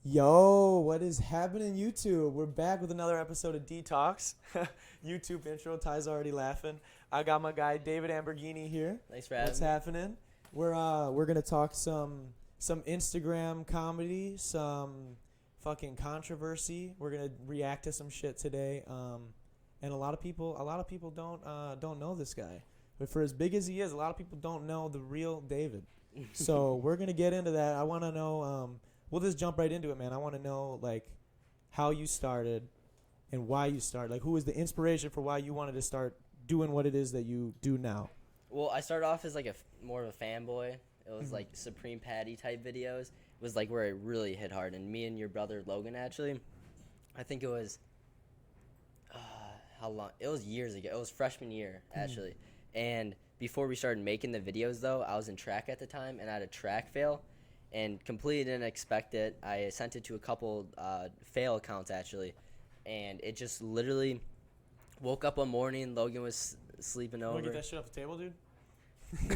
Yo, what is happening, YouTube? We're back with another episode of Detox. YouTube intro. Ty's already laughing. I got my guy David Amberghini here. Thanks for having What's me. happening? We're gonna talk some Instagram comedy, some fucking controversy. We're gonna react to some shit today. And a lot of people don't know this guy. But for as big as he is, a lot of people don't know the real David. So we're gonna get into that. I want to know. We'll just jump right into it, man. I want to know like how you started and why you started. Like, who was the inspiration for why you wanted to start doing what it is that you do now? Well, I started off as like more of a fanboy. It was like Supreme Patty type videos. It was like where it really hit hard. And me and your brother Logan, actually, I think it was how long? It was years ago. It was freshman year actually. And before we started making the videos, though, I was in track at the time, and I had a track fail. And completely didn't expect it. I sent it to a couple fail accounts, actually. And it just literally woke up one morning. Logan was sleeping over. Want to get that shit off the table, dude?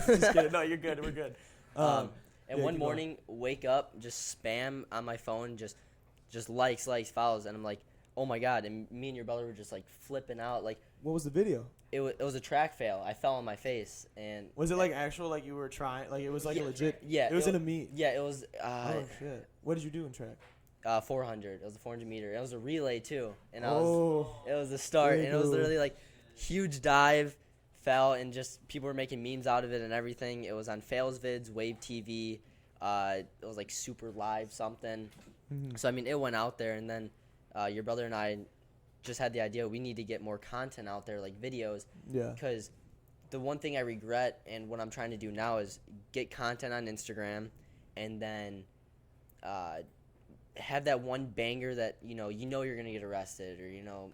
Just kidding. No, you're good. We're good. And one morning, wake up, just spam on my phone, just likes, follows. And I'm like, oh, my God. And me and your brother were just, like, flipping out. Like, What was the video? it was a track fail. I fell on my face. And Was it like actual, like you were trying, like it was like Yeah, a legit? yeah, It was in a meet. Yeah, it was Oh shit! What did you do in track? 400. It was a 400 meter. It was a relay, too. And it was the start. Really And it was cool. literally, like, huge dive, fell, and just people were making memes out of it and everything. It was on Fails Vids, Wave TV. It was, like, super live something. Mhm. So, I mean, it went out there. And then your brother and I just had the idea we need to get more content out there, like videos. Yeah. Because the one thing I regret and what I'm trying to do now is get content on Instagram and then have that one banger that, you know you're going to get arrested or,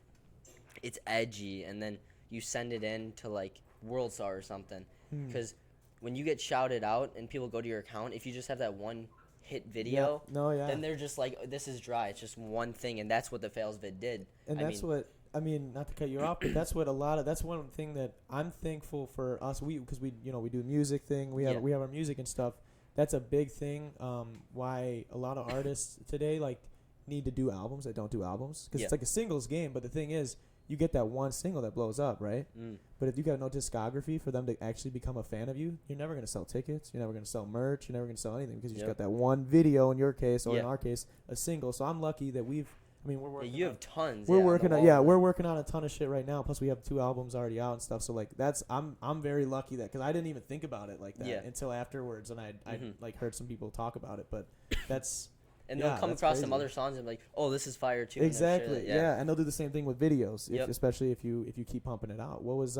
it's edgy, and then you send it in to, like, World Star or something. Because when you get shouted out and people go to your account, if you just have that one hit video, Yeah. No, yeah. then they're just like, this is dry. It's just one thing, and that's what the Fails vid did. And that's not to cut you off, but that's one thing that I'm thankful for us. Because we do music thing. We have our music and stuff. That's a big thing. Why a lot of artists today like need to do albums that don't do albums, because it's like a singles game. But the thing is, you get that one single that blows up, right? But if you got no discography for them to actually become a fan of you, you're never gonna sell tickets. You're never gonna sell merch. You're never gonna sell anything because you just got that one video in your case, or in our case, a single. So I'm lucky that we're working. You have tons. We're working on a ton of shit right now. Plus we have 2 albums already out and stuff. So like I'm very lucky that, because I didn't even think about it like that until afterwards, and I like heard some people talk about it. But that's and they'll come across some other songs and be like, oh, this is fire too. Exactly. Yeah, and they'll do the same thing with videos, especially if you keep pumping it out. What was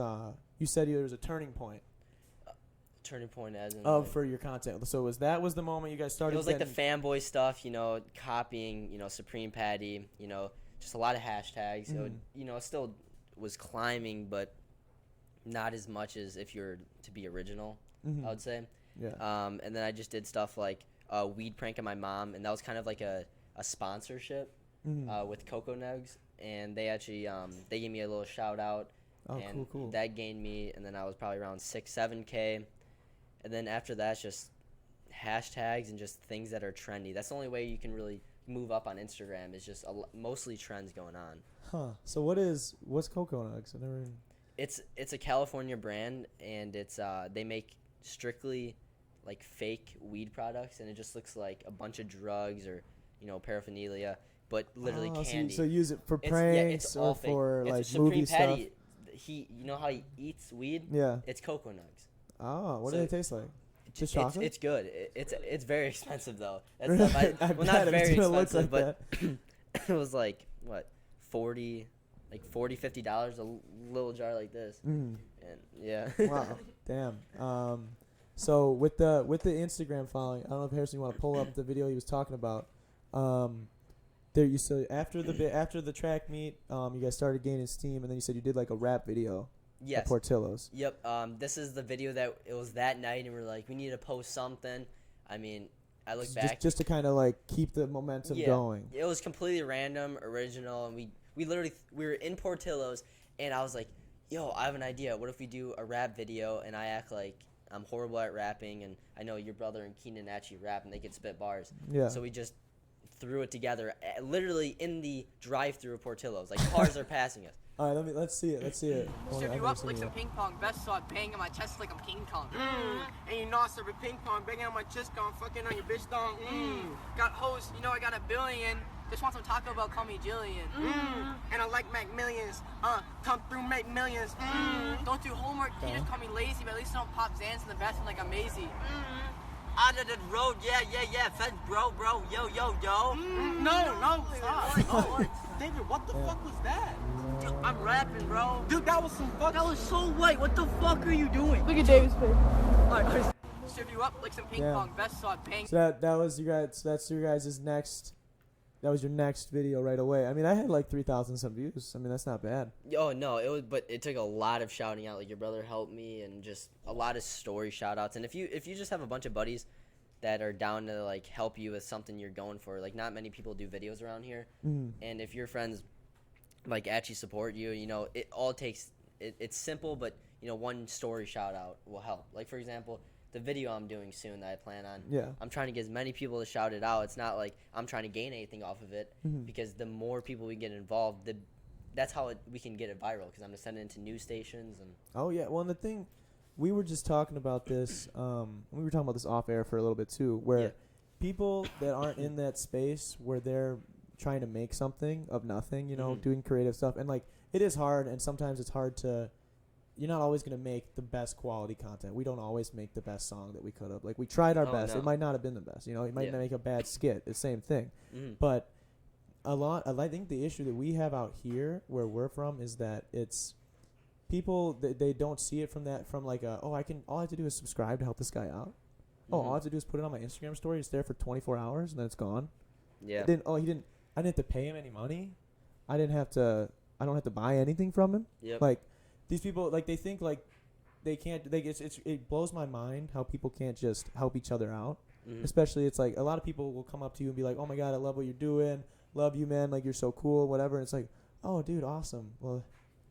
you said there was a turning point? Turning point as in for your content. So was the moment you guys started? It was like the fanboy stuff, copying, Supreme Patty, just a lot of hashtags. So, it still was climbing, but not as much as if you're to be original, I would say. Yeah. And then I just did stuff like weed prank on my mom, and that was kind of like a sponsorship with Coco Nugs, and they actually they gave me a little shout out. Oh, and cool. That gained me, and then I was probably around 6-7K. And then after that, it's just hashtags and just things that are trendy. That's the only way you can really move up on Instagram, is just mostly trends going on. Huh. So what's Coco Nugs? It's a California brand, and it's they make strictly like fake weed products, and it just looks like a bunch of drugs or paraphernalia, but literally candy. So you use it for pranks or fake. for It's like Supreme movie Patty, stuff? how he eats weed? Yeah. It's Coco Nugs. Oh, what do they taste like? Just chocolate? It's good. It's very expensive though. That's Really? not very expensive, but that. it was like what $40, $50 a little jar like this. And yeah. Wow. Damn. So with the Instagram following, I don't know if Harrison, you want to pull up the video he was talking about. There you said after the track meet, you guys started gaining steam, and then you said you did like a rap video. Yes. At Portillo's. Yep. This is the video that it was that night, and we're like, we need to post something. I mean, I look back just to kind of like keep the momentum going. It was completely random, original, and we were in Portillo's, and I was like, yo, I have an idea. What if we do a rap video, and I act like I'm horrible at rapping, and I know your brother and Keenan actually rap, and they can spit bars. Yeah. So we just threw it together, literally in the drive-through of Portillo's. Like cars are passing us. All right, let's see it. Serve you up like some ping pong. Best start banging my chest like I'm King Kong. And you know I serve a ping pong, banging on my chest, gone fucking on your bitch dong. Got hoes, you know I got $1 billion. Just want some Taco Bell, call me Jillian. And I like Mac Millions. Come through, make millions. Don't do homework, you just call me lazy, but at least I don't pop Xans in the bathroom like I'm Maisie. Out of the road, yeah, fed bro, yo. No, stop. David, what the fuck was that? Dude, I'm rapping, bro. Dude, that was some fuck. That was so white. What the fuck are you doing? Look at David's face. Alright, Serve you up like some ping pong. Best start banging. So that was you guys. So that's your guys' next. That was your next video right away. I mean, I had like 3,000 some views. I mean, that's not bad. Oh no, it was, but it took a lot of shouting out. Like your brother helped me, and just a lot of story shout outs. And if you just have a bunch of buddies that are down to like help you with something you're going for, like not many people do videos around here. And if your friends like actually support you, you know, it all takes. It's simple, but you know, one story shout out will help. Like for example, the video I'm doing soon that I plan on. Yeah. I'm trying to get as many people to shout it out. It's not like I'm trying to gain anything off of it, because the more people we get involved, that's how we can get it viral. Because I'm gonna send it into news stations and. Oh yeah. Well, and the thing, we were just talking about this. We were talking about this off air for a little bit too, where people that aren't in that space where they're trying to make something of nothing, you know, doing creative stuff, and like it is hard, and sometimes it's hard to. You're not always going to make the best quality content. We don't always make the best song that we could have. Like, we tried our best. No. It might not have been the best. You know, it might make a bad skit. The same thing. But I think the issue that we have out here where we're from is that it's people, they don't see it from like all I have to do is subscribe to help this guy out. All I have to do is put it on my Instagram story. It's there for 24 hours and then it's gone. Yeah. I didn't have to pay him any money. I don't have to buy anything from him. Yep. Like, these people, like, they think, like, they can't, it blows my mind how people can't just help each other out. Especially, it's like, a lot of people will come up to you and be like, oh my God, I love what you're doing. Love you, man. Like, you're so cool, whatever. And it's like, oh, dude, awesome. Well,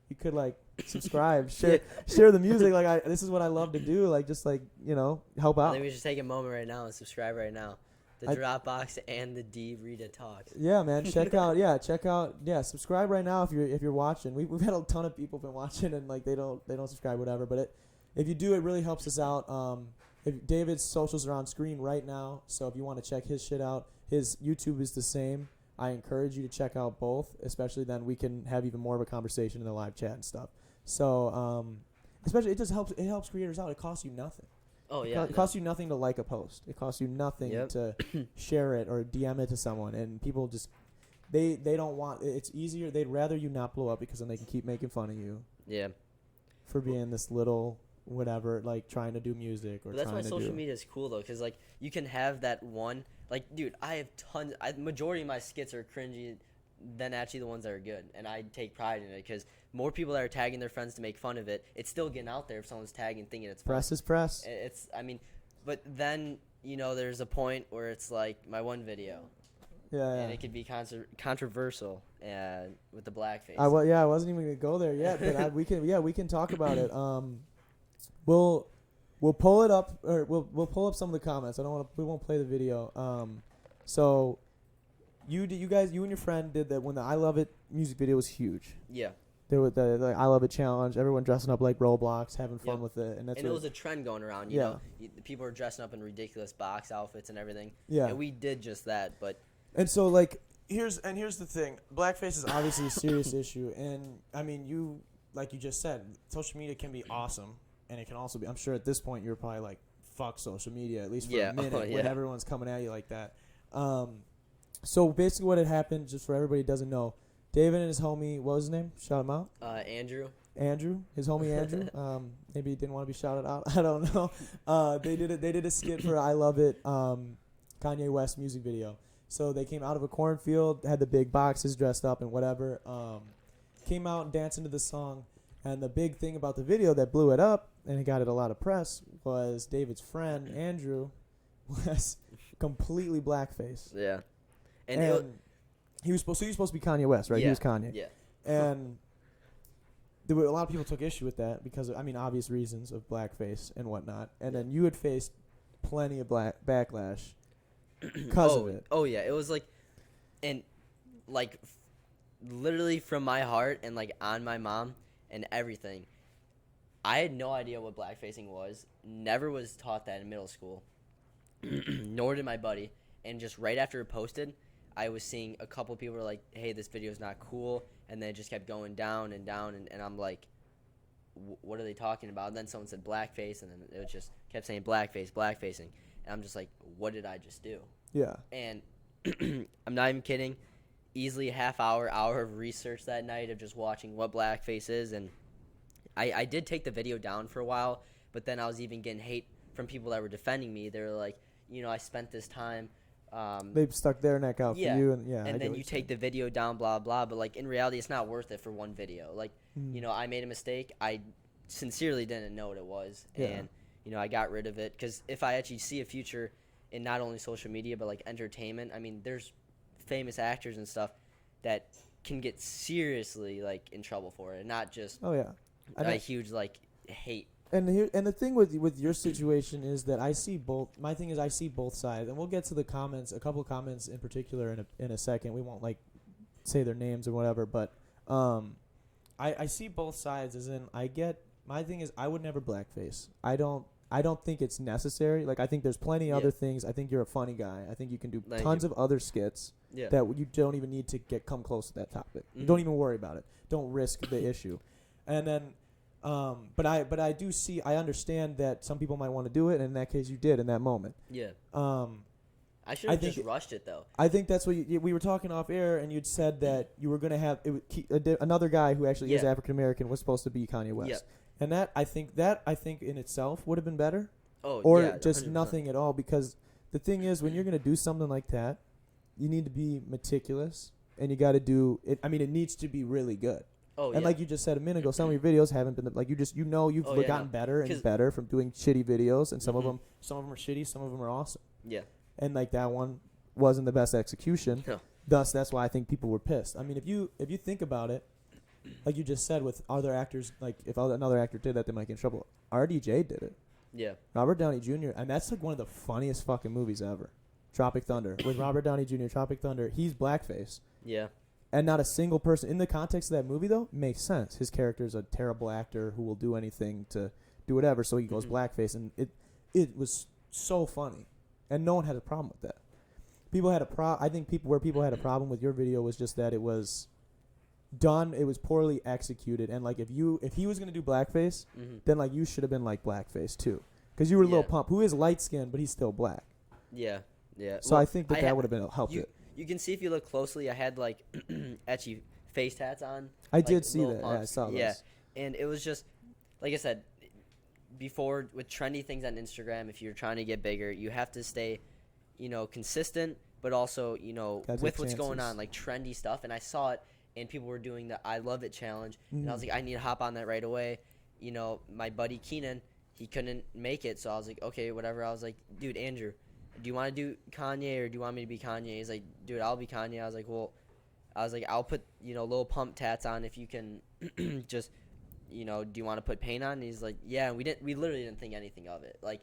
you could, like, subscribe, share the music. Like, this is what I love to do. Like, just, like, you know, help out. I think we should take a moment right now and subscribe right now. The Dropbox and the D Rita Talks. Yeah, man. Check out. Subscribe right now if you're watching. We've had a ton of people been watching and like they don't subscribe, whatever. But if you do, it really helps us out. If David's socials are on screen right now, so if you want to check his shit out, his YouTube is the same. I encourage you to check out both, especially then we can have even more of a conversation in the live chat and stuff. So especially it helps creators out. It costs you nothing. Oh yeah. It costs you nothing to like a post. It costs you nothing to share it or DM it to someone. And people just they don't want. It's easier. They'd rather you not blow up because then they can keep making fun of you. Yeah. For being this little whatever, like trying to do music or. But that's trying why to social media is cool though, because like you can have that one. Like, dude, I have tons. Majority of my skits are cringy than actually the ones that are good, and I take pride in it because more people that are tagging their friends to make fun of it, it's still getting out there if someone's tagging thinking it's press fun. is press. It's I mean, but then you know there's a point where it's like my one video, and it could be controversial with the blackface. I wasn't even gonna go there yet, but we can talk about it. We'll pull it up, or we'll pull up some of the comments. We won't play the video. So. You and your friend did that when the I Love It music video was huge. Yeah. There was the I Love It challenge. Everyone dressing up like Roblox, having fun with it, and it was a trend going around. You know, people were dressing up in ridiculous box outfits and everything. Yeah. And we did just that, but. And so like here's the thing, blackface is obviously a serious issue, and I mean like you just said, social media can be awesome, and it can also be. I'm sure at this point you're probably like fuck social media at least for a minute when everyone's coming at you like that. So basically what had happened, just for everybody who doesn't know, David and his homie, what was his name? Shout him out. Andrew. His homie Andrew. Maybe he didn't want to be shouted out. I don't know. They did a skit for I Love It, Kanye West music video. So they came out of a cornfield, had the big boxes, dressed up and whatever. Came out and danced into the song. And the big thing about the video that blew it up, and it got it a lot of press, was David's friend Andrew was completely blackface. Yeah. And he was supposed to be Kanye West, right? Yeah, he was Kanye. Yeah. And there were a lot of people took issue with that because of, I mean, obvious reasons of blackface and whatnot. And then you had faced plenty of backlash because of it. Oh yeah, it was like And like literally from my heart and like on my mom and everything, I had no idea what blackfacing was. Never was taught that in middle school. Nor did my buddy. And just right after it posted, I was seeing a couple people were like, hey, this video is not cool. And then it just kept going down and down. And I'm like, what are they talking about? And then someone said blackface. And then it just kept saying blackface, blackfacing. And I'm just like, what did I just do? Yeah. And I'm not even kidding. Easily a half hour of research that night of just watching what blackface is. And I did take the video down for a while. But then I was even getting hate from people that were defending me. They were like, I spent this time. They've stuck their neck out for you, and then you take the video down, blah blah. But like in reality, it's not worth it for one video. Like I made a mistake. I sincerely didn't know what it was, and I got rid of it because if I actually see a future in not only social media but like entertainment, I mean, there's famous actors and stuff that can get seriously like in trouble for it, not just a huge like hate. And the thing with your situation is that I see both. My thing is I see both sides, and we'll get to the comments, a couple of comments in particular in a second. We won't like say their names or whatever, but I see both sides. As in, my thing is I would never blackface. I don't think it's necessary. Like I think there's plenty other things. I think you're a funny guy. I think you can do tons of other skits that you don't even need to come close to that topic. Don't even worry about it. Don't risk the issue, and then. But I do see, I understand that some people might want to do it, and in that case, you did in that moment. Yeah. I should have just rushed it though. I think that's what we were talking off air, and you'd said that you were going to have another guy who actually is African American was supposed to be Kanye West, and that I think in itself would have been better, or just 100%. Nothing at all. Because the thing is, when you're going to do something like that, you need to be meticulous, and you got to do it. I mean, it needs to be really good. And like you just said a minute ago, some of your videos haven't been like you've gotten better and better from doing shitty videos, and some of them are shitty, some of them are awesome. Yeah. And like that one wasn't the best execution. No. Thus, that's why I think people were pissed. I mean, if you think about it, like you just said with other actors, like if another actor did that, they might get in trouble. RDJ did it. Yeah. Robert Downey Jr. And that's like one of the funniest fucking movies ever. Tropic Thunder with Robert Downey Jr. Tropic Thunder. He's blackface. Yeah. And not a single person in the context of that movie, though, makes sense. His character is a terrible actor who will do anything to do whatever, so he goes blackface, and it was so funny, and no one had a problem with that. People had I think people had a problem with your video was just that it was done, it was poorly executed, and like if he was gonna do blackface, then like you should have been like blackface too, because you were Lil Pump, who is light skinned, but he's still black. Yeah, yeah. So I think that would have been helped it. You can see if you look closely, I had like etchy face tats on. I did see that. Yeah, I saw those. Yeah, and it was just like I said before with trendy things on Instagram. If you're trying to get bigger, you have to stay, consistent, but also with what's going on, like trendy stuff. And I saw it, and people were doing the I Love It challenge, and I was like, I need to hop on that right away. My buddy Keenan, he couldn't make it, so I was like, okay, whatever. I was like, dude, Andrew, do you want to do Kanye or do you want me to be Kanye? He's like, dude, I'll be Kanye. I was like, well, I'll put, Lil Pump tats on if you can just, do you want to put paint on? And he's like, yeah. And we literally didn't think anything of it. Like,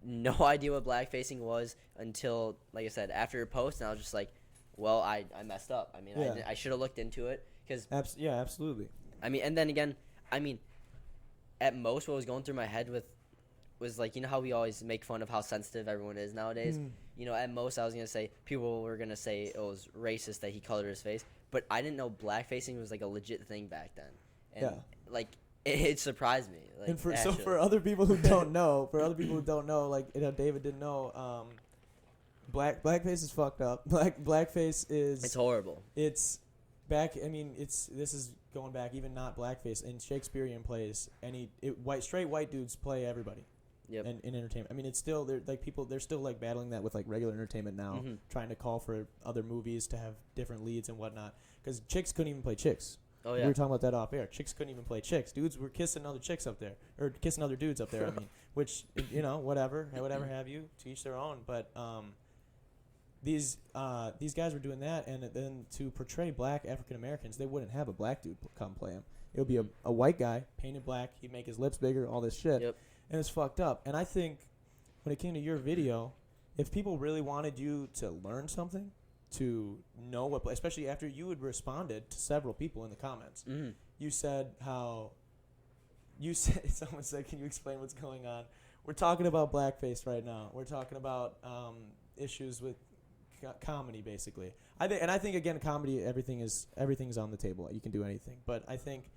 no idea what blackfacing was until, like I said, after your post. And I was just like, well, I messed up. I mean, I should have looked into it. Absolutely. I mean, and then again, at most what was going through my head was like, how we always make fun of how sensitive everyone is nowadays. At most I was going to say, people were going to say it was racist that he colored his face, but I didn't know blackfacing was like a legit thing back then. And like, it surprised me. Like, and for other people who don't know, like, David didn't know, blackface is fucked up. Blackface is... It's horrible. It's back, this is going back, even not blackface, in Shakespearean plays, straight white dudes play everybody. Yep. In entertainment. It's still they're still like battling that with like regular entertainment now, trying to call for other movies to have different leads and whatnot. Because chicks couldn't even play chicks. Oh yeah. We were talking about that off air. Chicks couldn't even play chicks. Dudes were kissing other chicks up there, or kissing other dudes up there. Which whatever have you, to each their own. But these guys were doing that, and then to portray black African Americans, they wouldn't have a black dude come play him. It would be a white guy painted black. He'd make his lips bigger, all this shit. Yep. And it's fucked up. And I think when it came to your video, if people really wanted you to learn something, to know what, especially after you had responded to several people in the comments. Mm-hmm. You said how, someone said, can you explain what's going on? We're talking about Blackface right now. We're talking about issues with comedy, basically. I think again, comedy, everything's on the table. You can do anything. But I think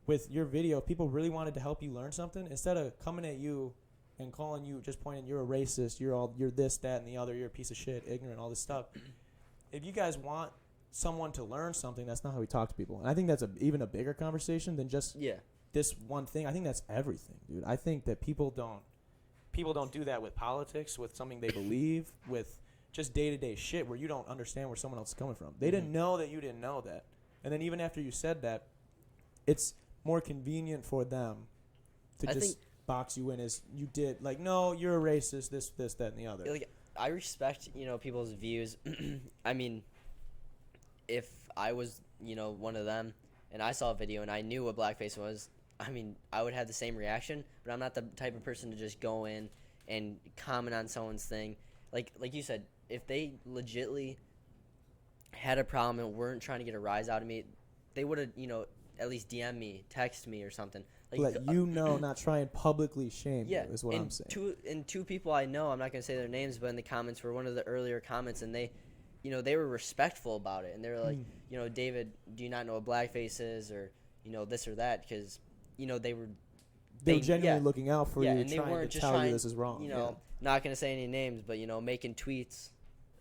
with your video, people really wanted to help you learn something instead of coming at you and calling you, just pointing, you're a racist, you're this, that, and the other, you're a piece of shit, ignorant, all this stuff. If you guys want someone to learn something, that's not how we talk to people. And I think that's even a bigger conversation than just this one thing. I think that's everything, dude. I think that people don't do that with politics, with something they believe, with just day-to-day shit where you don't understand where someone else is coming from. They didn't know that you didn't know that. And then even after you said that, it's more convenient for them to just box you in as you did. Like, no, you're a racist, this, that, and the other. Like, I respect, people's views. I mean, if I was, one of them and I saw a video and I knew what Blackface was, I mean, I would have the same reaction, but I'm not the type of person to just go in and comment on someone's thing. Like you said, if they legitly had a problem and weren't trying to get a rise out of me, they would have, at least DM me, text me or something. Like, not try and publicly shame you is what I'm saying. Two people I know, I'm not going to say their names, but in the comments were one of the earlier comments, and they, they were respectful about it. And they were like, David, do you not know what Blackface is, or, this or that? Because, they were genuinely looking out for you, and they trying weren't to just tell you this is wrong. Not going to say any names, but, making tweets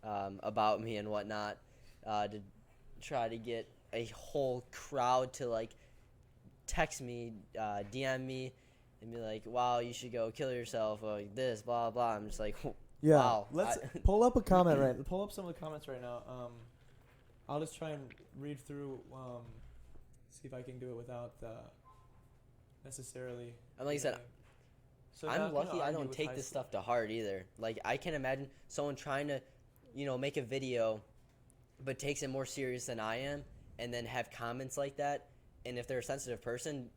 about me and whatnot to try to get a whole crowd to, like, text me, DM me, and be like, wow, you should go kill yourself, or like this, blah, blah. I'm just like, wow. Let's pull up a comment pull up some of the comments right now. I'll just try and read through, see if I can do it without necessarily. And like I said, I'm lucky I don't take this stuff to heart either. Like, I can imagine someone trying to, make a video, but takes it more serious than I am, and then have comments like that. And if they're a sensitive person,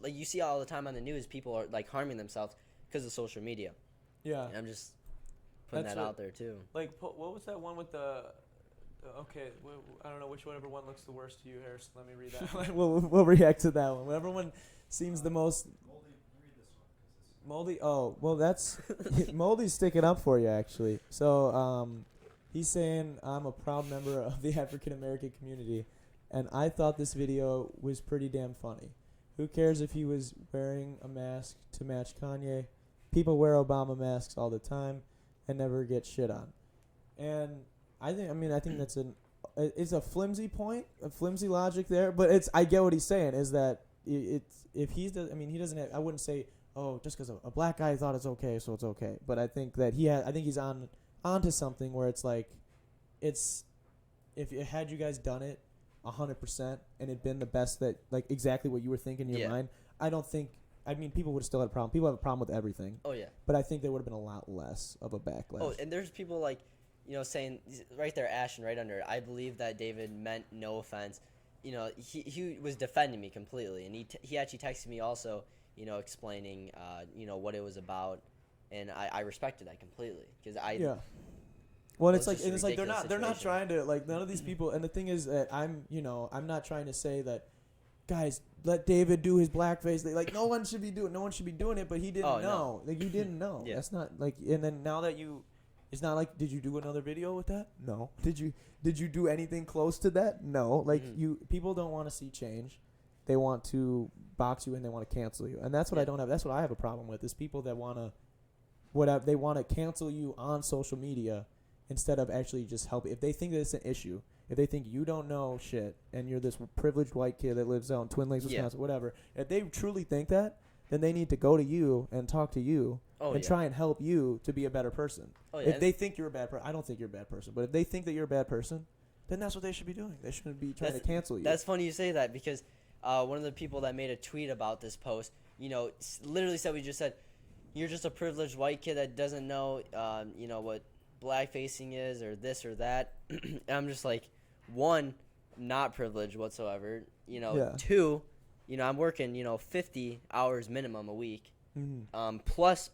like you see all the time on the news, people are like harming themselves because of social media. Yeah. And I'm just putting that out there too. Like, what was that one with the okay, I don't know whatever one looks the worst to you, Harrison. Let me read that. we'll react to that one. Whatever one seems the most Moldy. Oh, well, that's Moldy's sticking up for you actually. So he's saying, I'm a proud member of the African American community, and I thought this video was pretty damn funny. Who cares if he was wearing a mask to match Kanye? People wear Obama masks all the time and never get shit on. And I think that's it's a flimsy point, a flimsy logic there, but I get what he's saying is that he doesn't have, I wouldn't say, oh, just because a black guy thought it's okay, so it's okay. But I think that he's onto something where it's like, had you guys done it 100% and it'd been the best, that like exactly what you were thinking in your mind, people would have still had a problem. People have a problem with everything. Oh yeah. But I think there would have been a lot less of a backlash. Oh, and there's people like, saying right there, Ashton, right under it, I believe that David meant no offense. He was defending me completely, and he actually texted me also, explaining, what it was about, and I respected that completely because Well, it's like they're not trying to, like, none of these people, and the thing is that I'm not trying to say that, guys, let David do his blackface. No one should be doing it, but he didn't know. No. Like, you didn't know. Yeah. That's not like, and then now that it's not like, did you do another video with that? No. Did you do anything close to that? No. Like, people don't want to see change. They want to box you in. They want to cancel you, and that's what I don't have. That's what I have a problem with, is people that they want to cancel you on social media instead of actually just help. If they think that it's an issue, if they think you don't know shit and you're this privileged white kid that lives out in Twin Lakes, Wisconsin, whatever, if they truly think that, then they need to go to you and talk to you and try and help you to be a better person. Oh, yeah. If they think you're a bad person, I don't think you're a bad person, but if they think that you're a bad person, then that's what they should be doing. They shouldn't be trying to cancel you. That's funny you say that, because one of the people that made a tweet about this post, literally said, we just said, you're just a privileged white kid that doesn't know, what blackfacing is or this or that. And I'm just like, one, not privileged whatsoever. Two, I'm working 50 hours minimum a week. Plus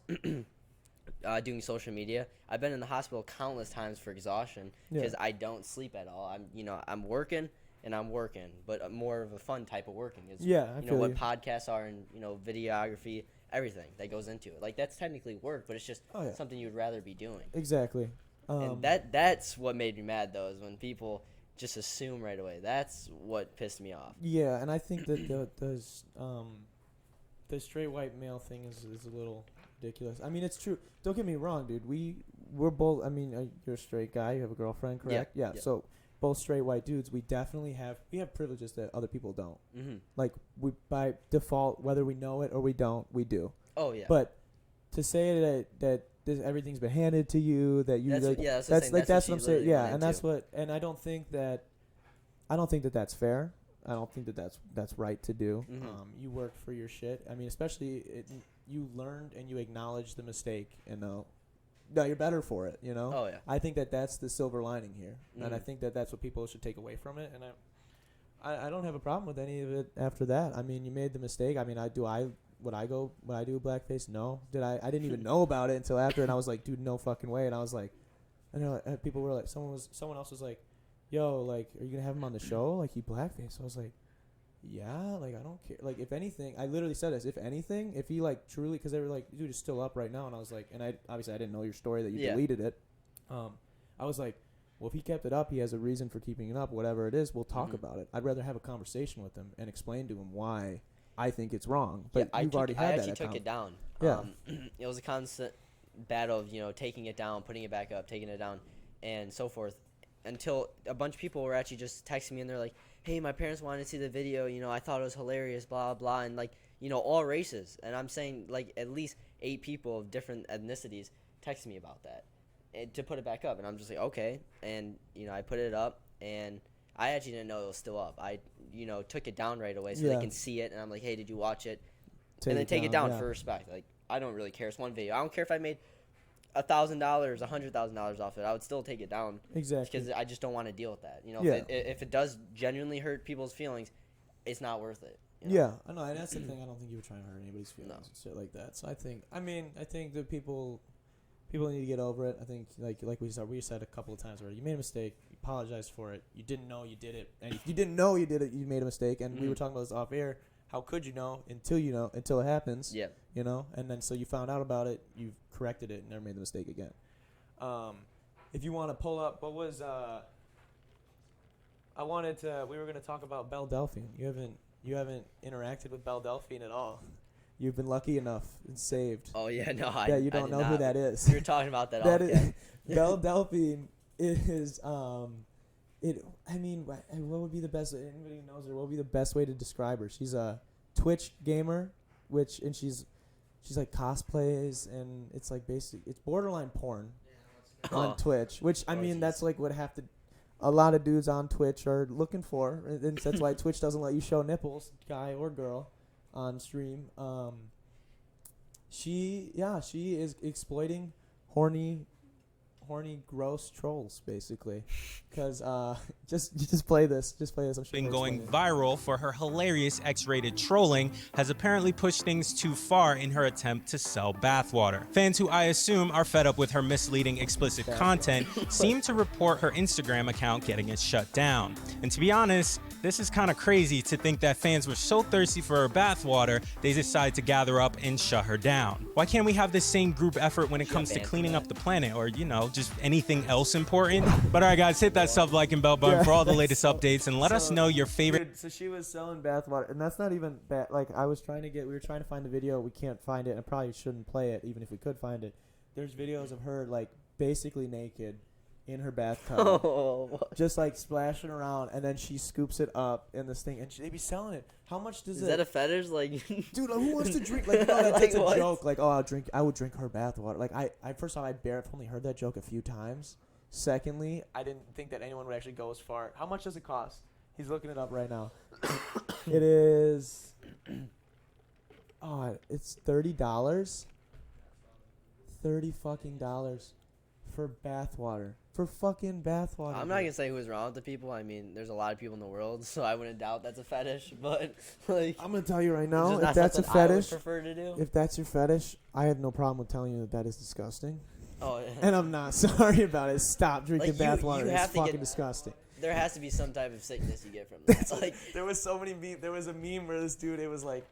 doing social media. I've been in the hospital countless times for exhaustion because I don't sleep at all. I'm working and I'm working, but more of a fun type of working. It's, Yeah, I you know feel what you. podcasts are and videography, everything that goes into it. Like that's technically work, but it's just something you would rather be doing. Exactly. And that's what made me mad though, is when people just assume right away. That's what pissed me off. Yeah, and I think that the straight white male thing is a little ridiculous. I mean, it's true. Don't get me wrong, dude. We're both. I mean, you're a straight guy. You have a girlfriend, correct? Yeah. So both straight white dudes. We definitely have privileges that other people don't. Mm-hmm. Like we by default, whether we know it or we don't, we do. Oh yeah. But to say that everything's been handed to you, that you that's that's what I'm saying. Yeah, and that's I don't think that that's fair. I don't think that that's right to do. Mm-hmm. You work for your shit. I mean, especially you learned and you acknowledged the mistake, and now you're better for it. You know. Oh yeah. I think that that's the silver lining here, Mm-hmm. and I think that that's what people should take away from it. And I don't have a problem with any of it after that. I mean, you made the mistake. I mean, would I do blackface? No. I didn't even know about it until after, and I was like, dude, no fucking way. And I was like, I know people were like, someone else was like, yo, like, are you gonna have him on the show? Like, he blackface. So I was like, yeah, like, I don't care. Like, if anything, I literally said this. If anything, if he like truly, because they were like, dude, it's still up right now, and I was like, and I didn't know your story that you deleted it. I was like, well, if he kept it up, he has a reason for keeping it up. Whatever it is, we'll talk about it. I'd rather have a conversation with him and explain to him why I think it's wrong. But I actually took it down. Yeah. It was a constant battle of taking it down, putting it back up, taking it down, and so forth, until a bunch of people were actually just texting me, and they're like, hey, my parents wanted to see the video, I thought it was hilarious, blah blah, and like, all races. And I'm saying, like, at least 8 people of different ethnicities texted me about that to put it back up, and I'm just like, okay. And I put it up, and I actually didn't know it was still up. I took it down right away so they can see it, and I'm like, hey, did you watch it? And then take it down for respect. Like, I don't really care. It's one video. I don't care if I made $1,000, $100,000 off it. I would still take it down. Exactly. Because I just don't want to deal with that. If it does genuinely hurt people's feelings, it's not worth it. Yeah, I know, and that's the thing. I don't think you were trying to hurt anybody's feelings and shit like that. So I think that people need to get over it. I think like we said a couple of times already. You made a mistake. You apologized for it. You didn't know you did it, and if you didn't know you did it, you made a mistake. And we were talking about this off air. How could you know until it happens? Yeah. And then so you found out about it, you've corrected it, and never made the mistake again. If you want to pull up, what was we were going to talk about Belle Delphine. You haven't interacted with Belle Delphine at all. You've been lucky enough and saved. Oh yeah, no, you don't know who that is. We were talking about that. Belle Delphine is what would be the best? Anybody who knows her, what would be the best way to describe her? She's a Twitch gamer, and she's like cosplays, and it's like it's borderline porn on Twitch. Which that's like what a lot of dudes on Twitch are looking for, and that's why Twitch doesn't let you show nipples, guy or girl, on stream. She is exploiting horny, gross trolls, basically. Because just play this. I'm sure been going viral for her hilarious X-rated trolling has apparently pushed things too far in her attempt to sell bathwater. Fans who I assume are fed up with her misleading, explicit content seem to report her Instagram account getting it shut down. And to be honest, this is kind of crazy to think that fans were so thirsty for her bathwater, they decided to gather up and shut her down. Why can't we have the same group effort when it comes to cleaning up the planet, or just anything else important? But alright guys, hit that sub, like, and bell button for all the latest updates, and let us know your favorite. Dude, so she was selling bathwater, and that's not even bad. Like, we were trying to find the video, we can't find it, and I probably shouldn't play it, even if we could find it. There's videos of her, like, basically naked in her bathtub, just like splashing around, and then she scoops it up in this thing, and they be selling it. How much does Is that a fetish? Like, dude, who wants to drink? Like, no, that's a joke. Like, I would drink her bathwater. Like, I first off, I've only heard that joke a few times. Secondly, I didn't think that anyone would actually go as far. How much does it cost? He's looking it up right now. It is. It's $30. $30 fucking dollars For bathwater. For fucking bathwater. I'm not gonna say who's wrong with the people. I mean, there's a lot of people in the world, so I wouldn't doubt that's a fetish. But like, I'm gonna tell you right it's now, just if not that's a something I would fetish, prefer to do. if that's your fetish, I have no problem with telling you that that is disgusting. Oh, yeah. And I'm not sorry about it. Stop drinking Like, bathwater. you It's have to fucking get- disgusting. There has to be some type of sickness you get from that. Like, There was so many there was a meme where this dude, it was like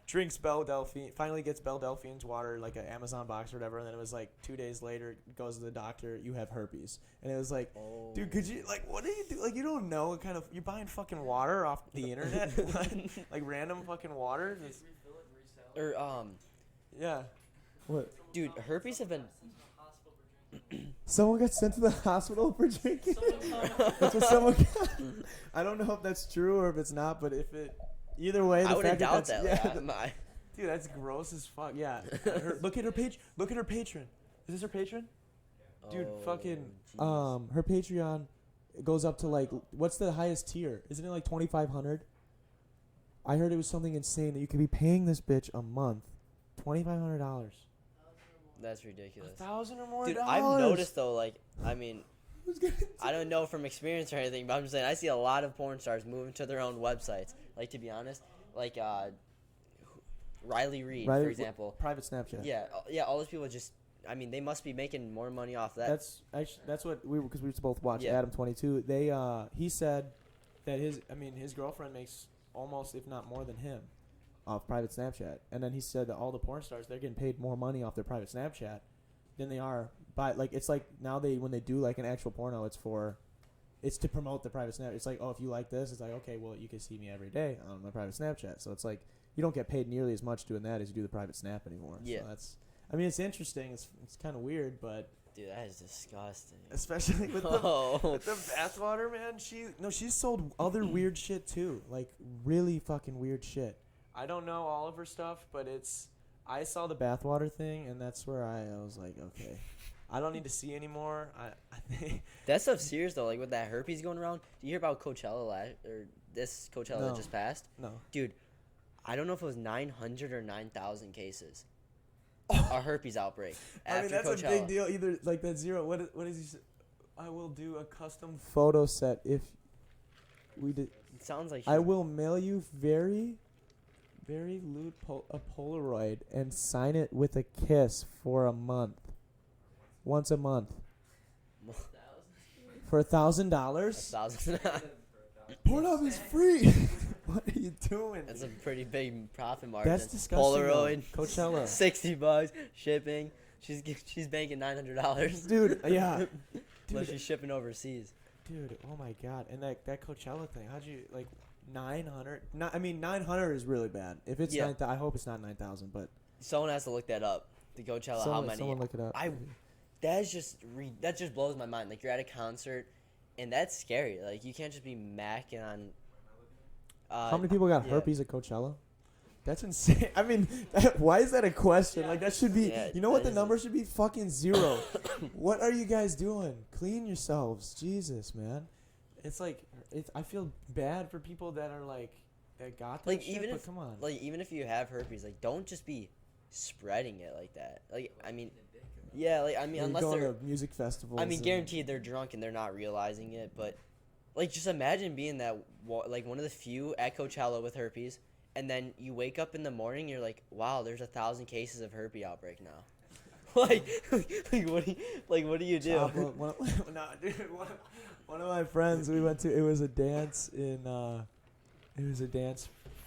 drinks Belle Delphine, finally gets Belle Delphine's water, like an Amazon box or whatever, and then it was like 2 days later, goes to the doctor, you have herpes. And it was like, dude, could you, like, what do you do? Like, you don't know what kind of, you're buying fucking water off the internet? Like random fucking water? Just, or yeah. What? dude, herpes have been. Someone got sent to the hospital for drinking. That's what someone got. I don't know if that's true or if it's not, but if it, either way, the I wouldn't fact doubt that. that. That's, Like, dude, that's gross as fuck. Yeah. Look at her page. Look at her patron. Is this her patron? Dude, fucking jeez. her Patreon goes up to like, what's the highest tier? Isn't it like 2,500? I heard it was something insane that you could be paying this bitch a month, $2,500. That's ridiculous. 1,000 or more Dude, dollars. I've noticed though, like, I mean, I don't know from experience or anything, but I'm just saying I see a lot of porn stars moving to their own websites. Like, to be honest, like Riley Reid, for example. Private Snapchat. Yeah, all those people just. I mean, they must be making more money off that. That's actually what we, because we used to both watch Yeah. Adam 22. They he said that his girlfriend makes almost, if not more than him, off private Snapchat. And then he said that all the porn stars, they're getting paid more money off their private Snapchat than they are by, like, it's like now when they do like an actual porno, it's to promote the private Snap. It's like, oh, if you like this, it's like, okay, well, you can see me every day on my private Snapchat. So it's like you don't get paid nearly as much doing that as you do the private Snap anymore. Yeah. So that's, I mean, it's interesting. It's kind of weird, but Dude, that is disgusting. especially with the bathwater, man. She's sold other weird shit too, like really fucking weird shit. I don't know all of her stuff, but I saw the bathwater thing, and that's where I was like, okay, I don't need to see anymore. I think That stuff's serious though. Like with that herpes going around. Do you hear about Coachella this Coachella No. that just passed? no. Dude, I don't know if it was 900 or 9,000 cases. A herpes outbreak after I mean, that's Coachella. a big deal. Either like that zero. What is he? I will do a custom photo set if we did. It sounds like I will mail you very lewd a Polaroid and sign it with a kiss for a month. Once a month. For $1,000? 1,000. Pornhub is free. What are you doing? That's a pretty big profit margin. That's disgusting. Polaroid, though. Coachella. $60 shipping. She's banking $900. Dude, yeah. Unless Dude, she's shipping overseas. dude, oh my god. And that Coachella thing, how'd you, like, 900? I mean, 900 is really bad. If it's Yeah. 9,000, I hope it's not 9,000, but Someone has to look that up. The Coachella, how many? someone look it up. That just blows my mind. Like, you're at a concert, and that's scary. Like, you can't just be macking on. How many people got yeah. herpes at Coachella? That's insane. I mean, why is that a question? Like, that should be, Yeah, you know what that the is number should be? Fucking 0. What are you guys doing? Clean yourselves. Jesus, man. It's like, I feel bad for people that are like, that got that Like, shit, even but if, come on. like, even if you have herpes, like, don't just be spreading it like that. Like, I mean, yeah, like, I mean, You're unless going they're, to music festivals. I mean, and- guaranteed they're drunk and they're not realizing it, but, like, just imagine being that, like, one of the few at Coachella with herpes, and then you wake up in the morning, you're like, wow, there's 1,000 cases of herpes outbreak now. like, what do you do? Chocolate, no, dude, one of my friends, we went to, it was a dance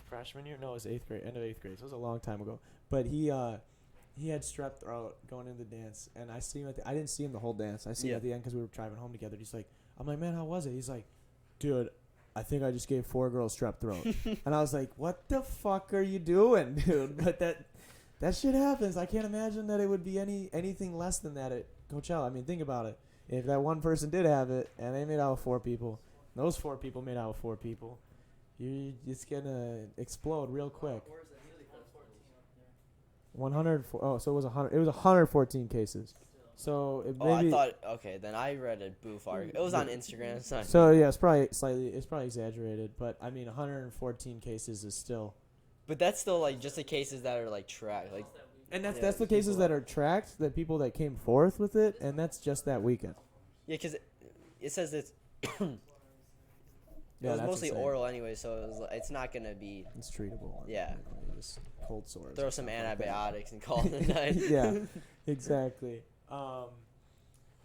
freshman year. No, it was 8th grade, end of 8th grade. So it was a long time ago. But he had strep throat going into the dance, and I see him I didn't see him the whole dance. I see him Yeah. at the end because we were driving home together. He's like, I'm like, man, how was it? He's like, dude, I think I just gave 4 girls strep throat. And I was like, what the fuck are you doing, dude? But that shit happens. I can't imagine that it would be anything less than that at Coachella. I mean, think about it. If that one person did have it, and they made out with 4 people, those 4 people made out with 4 people, it's gonna explode real quick. 104. Oh, so it was 100. It was 114 cases. So it Oh, I maybe. thought, okay, then I read a boof article. It was on Instagram. So yeah, it's probably exaggerated, but I mean, 114 cases is still. But that's still, like, just the cases that are, like, tracked. Like, And that's Yeah, that's the people cases that are- are tracked, the people that came forth with it, and that's just that weekend. Yeah, because it says it's. Yeah, it was that's mostly insane. oral anyway, so it's not gonna be. It's treatable. Yeah. Just cold sores. Throw or some something like that. antibiotics and call it a night. Yeah, exactly. Well,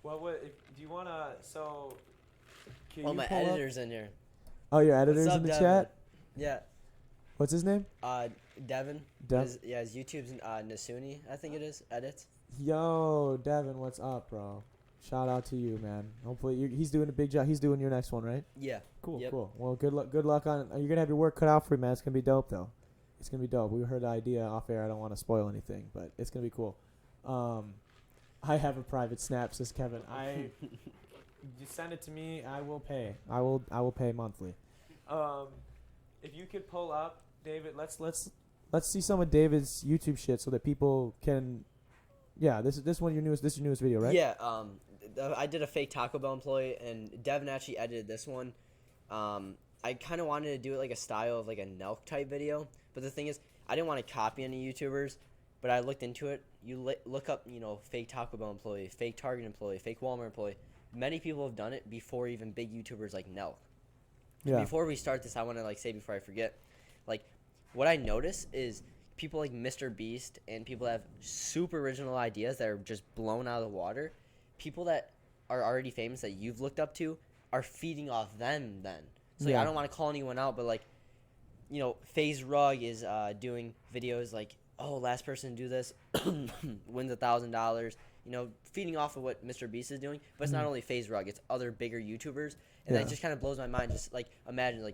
do you wanna? So, can Oh, you my pull up- editor's in here. Oh, your editor's What's up, in the Devin? chat. Yeah. What's his name? Devin. Dev- His YouTube's Nasuni, I think it is. Edits. Yo, Devin, what's up, bro? Shout out to you, man. Hopefully, he's doing a big job. He's doing your next one, right? Yeah. Cool, Yep. cool. Well, good luck. Good luck on. You're gonna have your work cut out for you, man. It's gonna be dope, though. It's gonna be dope. We heard the idea off air. I don't want to spoil anything, but it's gonna be cool. I have a private snap, says Kevin. You send it to me. I will pay. I will pay monthly. If you could pull up, David, let's see some of David's YouTube shit so that people can. Yeah, this is your newest video, right? Yeah. I did a fake Taco Bell employee, and Devin actually edited this one. I kind of wanted to do it like a style of like a Nelk type video, but the thing is, I didn't want to copy any YouTubers. But I looked into it. You look up, fake Taco Bell employee, fake Target employee, fake Walmart employee. Many people have done it before even big YouTubers like Nelk. Yeah. Before we start this, I want to say before I forget, what I notice is people like Mr. Beast and people that have super original ideas that are just blown out of the water. People that are already famous that you've looked up to are feeding off them then. So Yeah. I don't want to call anyone out, but FaZe Rug is doing videos like, oh, last person to do this wins $1,000. Feeding off of what Mr. Beast is doing. But it's not only FaZe Rug; it's other bigger YouTubers, and that just kind of blows my mind. Just imagine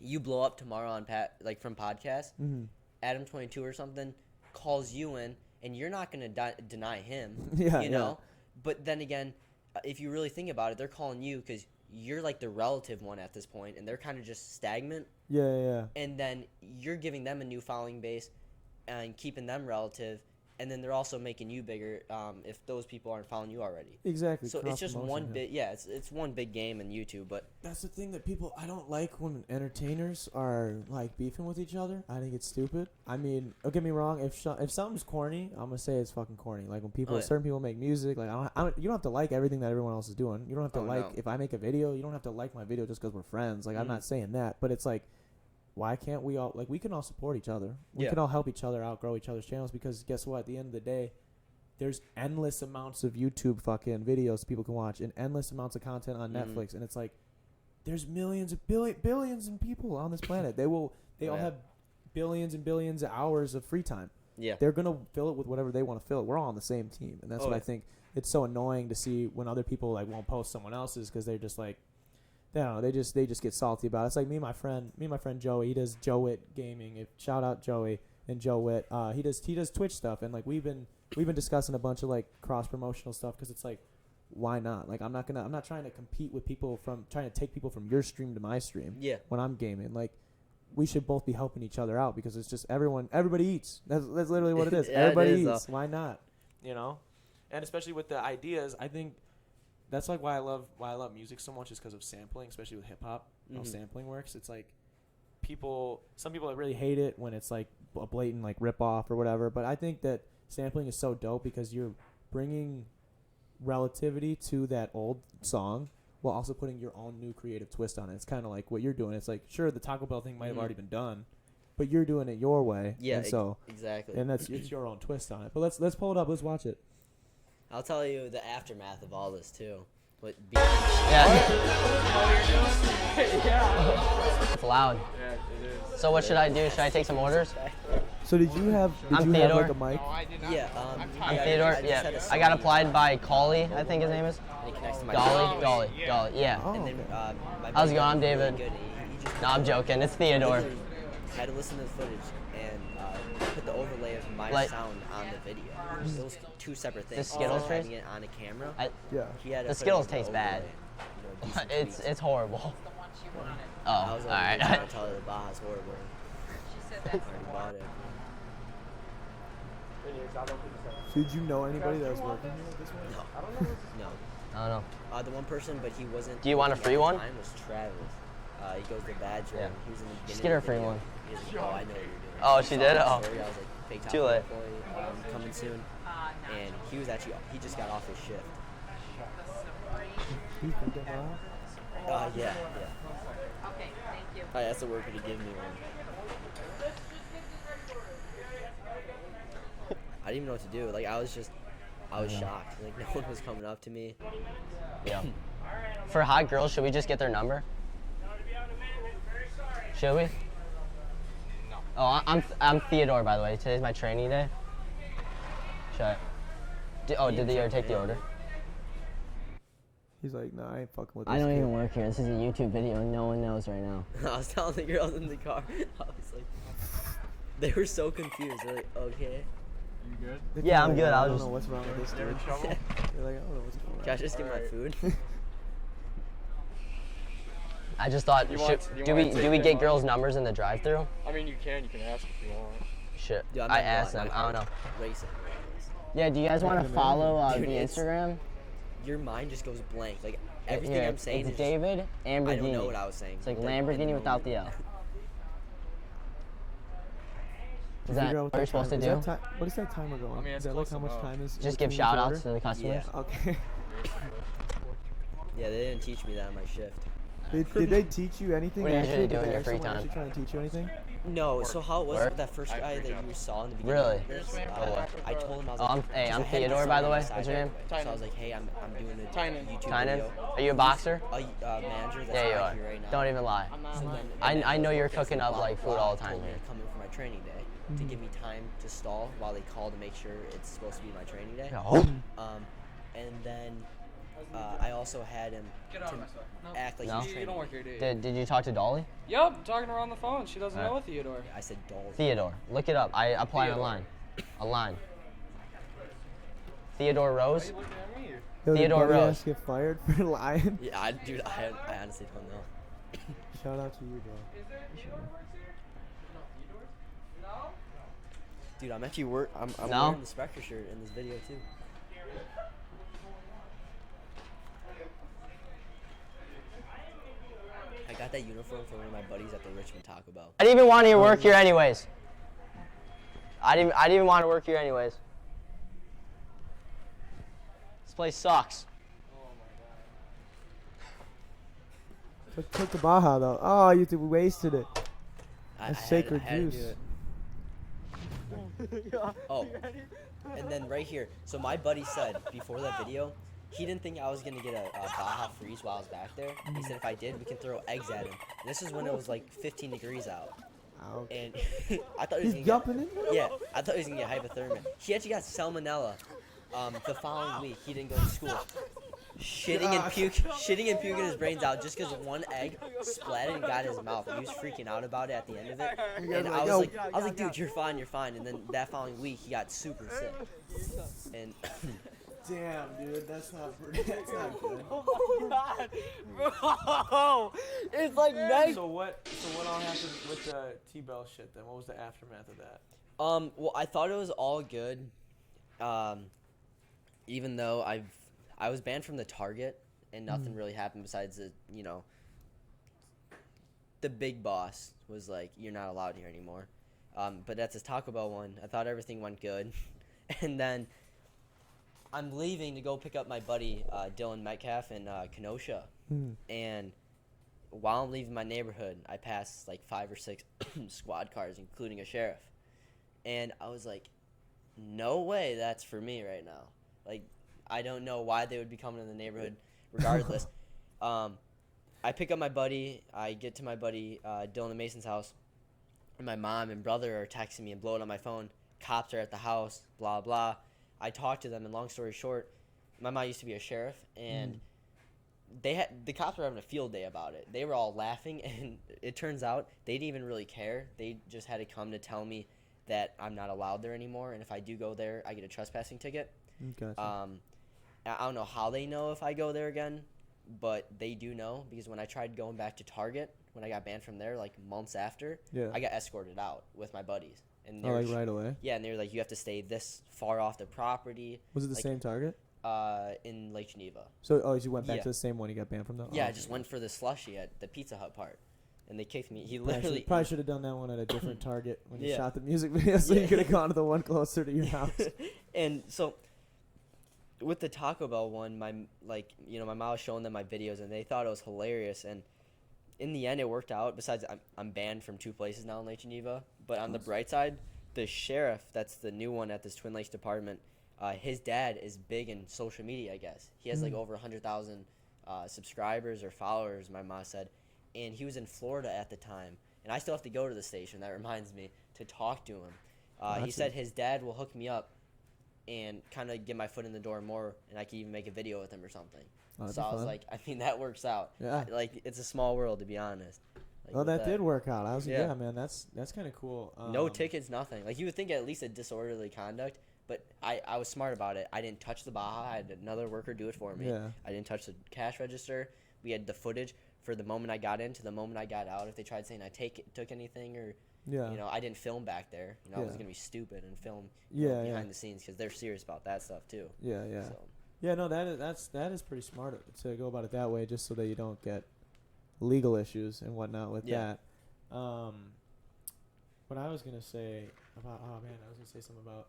you blow up tomorrow on from podcast. Adam22 or something calls you in, and you're not gonna deny him. Yeah, you know. But then again, if you really think about it, they're calling you because you're like the relative one at this point, and they're kind of just stagnant. Yeah. And then you're giving them a new following base and keeping them relative, and then they're also making you bigger if those people aren't following you already. Exactly. So it's just one cross-promotion, big, it's one big game in YouTube, but That's the thing that I don't like when entertainers are beefing with each other. I think it's stupid. I mean, don't get me wrong. If something's corny, I'm gonna say it's fucking corny. Like when certain people make music, you don't have to like everything that everyone else is doing. You don't have to if I make a video, you don't have to like my video just because we're friends. I'm not saying that, but it's why can't we all we can all support each other? We can all help each other out, grow each other's channels, because guess what? At the end of the day, there's endless amounts of YouTube fucking videos people can watch and endless amounts of content on Netflix, and it's there's millions of billions of people on this planet. They all have billions and billions of hours of free time. yeah. They're gonna fill it with whatever they want to fill it. We're all on the same team, and that's what I think. It's so annoying to see when other people won't post someone else's because they're just I don't know. They just get salty about it. It's like me and my friend Joey. He does Joe Witt Gaming. Shout out Joey and Joe Witt. He does Twitch stuff, and we've been discussing a bunch of cross promotional stuff because it's why not? I'm not trying to compete with people trying to take people from your stream to my stream. Yeah. When I'm gaming, we should both be helping each other out because it's just everybody eats. That's literally what it is. Yeah, Everybody it is, eats. Why not? And especially with the ideas, I think. That's why I love music so much is because of sampling, especially with hip hop. How sampling works. It's some people really hate it when it's a blatant rip off or whatever. But I think that sampling is so dope because you're bringing relativity to that old song while also putting your own new creative twist on it. It's kind of like what you're doing. It's sure, the Taco Bell thing might have already been done, but you're doing it your way. Yeah. And exactly. and it's your own twist on it. But let's pull it up. Let's watch it. I'll tell you the aftermath of all this too. It's loud. So what should I do? Should I take some orders? So did you have I'm Theodore. a mic? Yeah. I'm Theodore. Yeah. I got applied by Collie, I think his name is. Golly. Yeah. Oh, And then, okay. my How's it buddy going? I'm was really David. good. He just No, I'm joking. It's Theodore. literally had to listen to the footage and put the overlay of my sound on the video. It was two separate things. The Skittles Instead of having taste? it on a camera. Yeah. He had to The put it Skittles with the taste bad. overlay, decent It's horrible. Oh, I was all like, right. trying to tell her the Baja's horrible. I already bought it. So did you know anybody that was working here at this one? No. I don't know. The one person, but he wasn't. Do you want a working free at the one? time was Travis. He goes to Badger. Yeah. And he was in the Just beginning get her of a the free video. one. He was like, oh, I know what you're doing. Oh, I she saw did? the Oh. story, I was like, Big Top Too late. employee coming soon, and he just got off his shift. Yeah. Okay, thank you. I asked the worker to give me one. I didn't even know what to do. Like I was shocked. Like no one was coming up to me. Yeah. For hot girls, should we just get their number? Should we? No. Oh, I'm Theodore, by the way. Today's my training day. Should I? Did they already take the order? He's like, nah, I ain't fucking with I this don't kid. even work here. This is a YouTube video and no one knows right now. I was telling the girls in the car. I was like, they were so confused. They're like, okay. You good? They're Yeah, I'm like, good. I I don't was know just- what's wrong with this They're dude. in trouble? They're like, I don't know what's going on. Can I just get my food? I just thought, You want- you do wanna we take do we their get money? girls' numbers in the drive-through? I mean, you can ask if you want. Shit. Dude, I'm I not asked blind. them. My I don't know. heart's Racing. Yeah. Do you guys want to can follow Dude, the it's- Instagram? Your mind just goes blank. Like everything Here, I'm saying it's is David Lamborghini. I don't know what I was saying. It's like in the Lamborghini moment. without the L. Is Figure that out what you're supposed to is do? that ti- what is that timer going? I mean, is it's that like close how much enough. time is? Just give between each shout outs order? to the customers. Yeah. Okay. Yeah, they didn't teach me that on my shift. Did they teach you anything? What do you actually? usually do Did in they your free actually time? trying to teach you anything? No, so how it was Work? with that first guy that you saw in the beginning? Really? of this, I told him I was Oh, like, hey, 'cause I'm I had Theodore, this by on the my way. side What's your name? anyway. So I was like, hey, I'm doing a YouTube Tynan? video. Are you a boxer? A manager that's Yeah, you not are. here right now. Don't even lie. So then- I know you're they cooking said, up blah, like food blah, all the time told me here. to come in for my training day to give me time to stall while they call to make sure it's supposed to be my training day. And then I also had him to act like No? he's You training don't me. work here, do you? Did you talk to Dolly? Yup, I'm talking to her on the phone. She doesn't Alright. know Theodore. I said doll. Theodore. Look it up. I applied Theodore. online. Online. Theodore Rose? Why are you looking at me? Yo, did Theodore Buddy Rose. Ass get fired for lying? Yeah, dude, I honestly don't know. Shout out to you, bro. Dude, I'm actually I'm No? wearing the Spectre shirt in this video too. I got that uniform from one of my buddies at the Richmond Taco Bell. I didn't even want to work here anyways. I didn't even want to work here anyways. This place sucks. Took the Baja though. Oh, you wasted it. I That's had- sacred I had to juice. do it. Oh, and then right here. So my buddy said before that video, he didn't think I was gonna get a Baja Freeze while I was back there. He said if I did, we can throw eggs at him. And this is when it was like 15 degrees out. Ouch. And I thought he He's was gonna jumping get, in? Yeah, I thought he was gonna get hypothermia. He actually got salmonella. The following week, he didn't go to school. Shitting and puking his brains out just because one egg splattered and got in his mouth. He was freaking out about it at the end of it. And I was like, dude, you're fine. And then that following week, he got super sick. And Damn, dude, that's not good. Oh my god, bro! It's like nice. So what all happened with the T-Bell shit then? What was the aftermath of that? well, I thought it was all good. Even though I was banned from the Target and nothing really happened besides the big boss was like, you're not allowed here anymore. But that's this Taco Bell one. I thought everything went good. And then I'm leaving to go pick up my buddy Dylan Metcalf in Kenosha. And while I'm leaving my neighborhood, I pass like 5 or 6 squad cars, including a sheriff. And I was like, no way that's for me right now. Like, I don't know why they would be coming in the neighborhood regardless. I pick up my buddy. I get to my buddy Dylan and Mason's house. And my mom and brother are texting me and blowing on my phone. Cops are at the house, blah, blah. I talked to them, and long story short, my mom used to be a sheriff, and the cops were having a field day about it. They were all laughing, and it turns out they didn't even really care. They just had to come to tell me that I'm not allowed there anymore, and if I do go there, I get a trespassing ticket. Gotcha. I don't know how they know if I go there again, but they do know, because when I tried going back to Target, when I got banned from there, like months after, Yeah. I got escorted out with my buddies. And they Oh, were like right away? Yeah, and they were like, you have to stay this far off the property. Was it the like, same Target? In Lake Geneva. So, you went back Yeah. to the same one you got banned from though? Yeah, Oh, I just went for the slushie at the Pizza Hut part. and they kicked me. He Probably literally should have done that one at a different Target when you Yeah. shot the music video, so Yeah. you could have gone to the one closer to your house. And so with the Taco Bell one, my mom was showing them my videos, and they thought it was hilarious. And in the end, it worked out. Besides, I'm banned from 2 places now in Lake Geneva. But on the bright side, the sheriff, that's the new one at this Twin Lakes department, his dad is big in social media, I guess. He has like over 100,000 subscribers or followers, my mom said. And he was in Florida at the time. And I still have to go to the station, that reminds me, to talk to him. He said his dad will hook me up and kind of get my foot in the door more, and I could even make a video with him or something. So I was like, I mean, that works out. Yeah. Like, it's a small world, to be honest. Like, Well, with that did work out. I was Yeah. yeah, man. That's kind of cool. No tickets, nothing. Like, you would think at least a disorderly conduct, but I was smart about it. I didn't touch the Baja. I had another worker do it for me. Yeah. I didn't touch the cash register. We had the footage for the moment I got in to the moment I got out. If they tried saying I took anything or, Yeah. I didn't film back there. I was Yeah. going to be stupid and film Yeah, behind yeah. the scenes because they're serious about that stuff, too. Yeah, yeah. So. Yeah, no, that is pretty smart to go about it that way, just so that you don't get legal issues and whatnot with Yeah. that. What I was gonna say about I was gonna say something about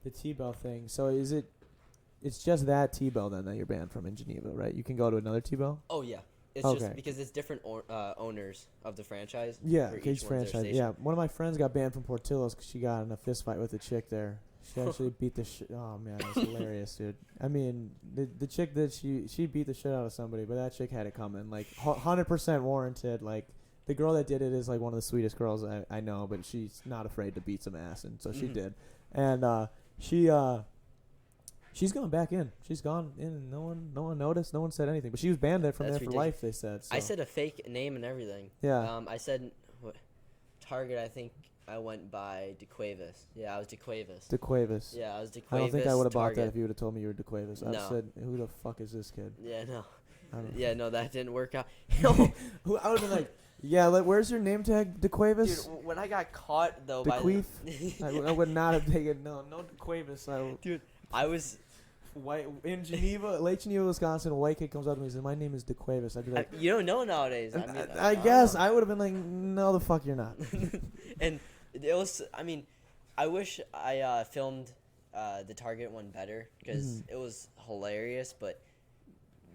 the T-Bell thing. So it's just that T-Bell then that you're banned from in Geneva, right? You can go to another T-Bell. Oh, yeah. It's Okay. just because it's different owners of the franchise. Yeah, for each one's their franchise. station. Yeah, one of my friends got banned from Portillo's because she got in a fist fight with a chick there. She actually beat the shit. Oh man, it was hilarious, dude. I mean, the chick that she beat the shit out of somebody, but that chick had it coming, like 100% warranted. Like the girl that did it is like one of the sweetest girls I know, but she's not afraid to beat some ass, and so she did. And she's gone back in. She's gone in. No one noticed. No one said anything. But she was banned from That's there for ridiculous. life. They said. So. I said a fake name and everything. Yeah. I said Target. I think I went by DeQuavis. Yeah, I was DeQuavis. DeQuavis. Yeah, I was DeQuavis. I don't think I would have bought that Target. if you would have told me you were DeQuavis. I No. said, who the fuck is this kid? Yeah, no. I don't know. Yeah, no, that didn't work out. I would have been like, yeah, where's your name tag, DeQuavis? Dude, when I got caught though, DeQueef? by I would not have taken no DeQuavis. dude, I was. White in Geneva, Lake Geneva, Wisconsin. A white kid comes up to me and says, "My name is DeQuavis." I'd be like, You don't know nowadays. I mean, I guess I would have been like, "No, the fuck, you're not." And it was. I mean, I wish I filmed the Target one better because it was hilarious. But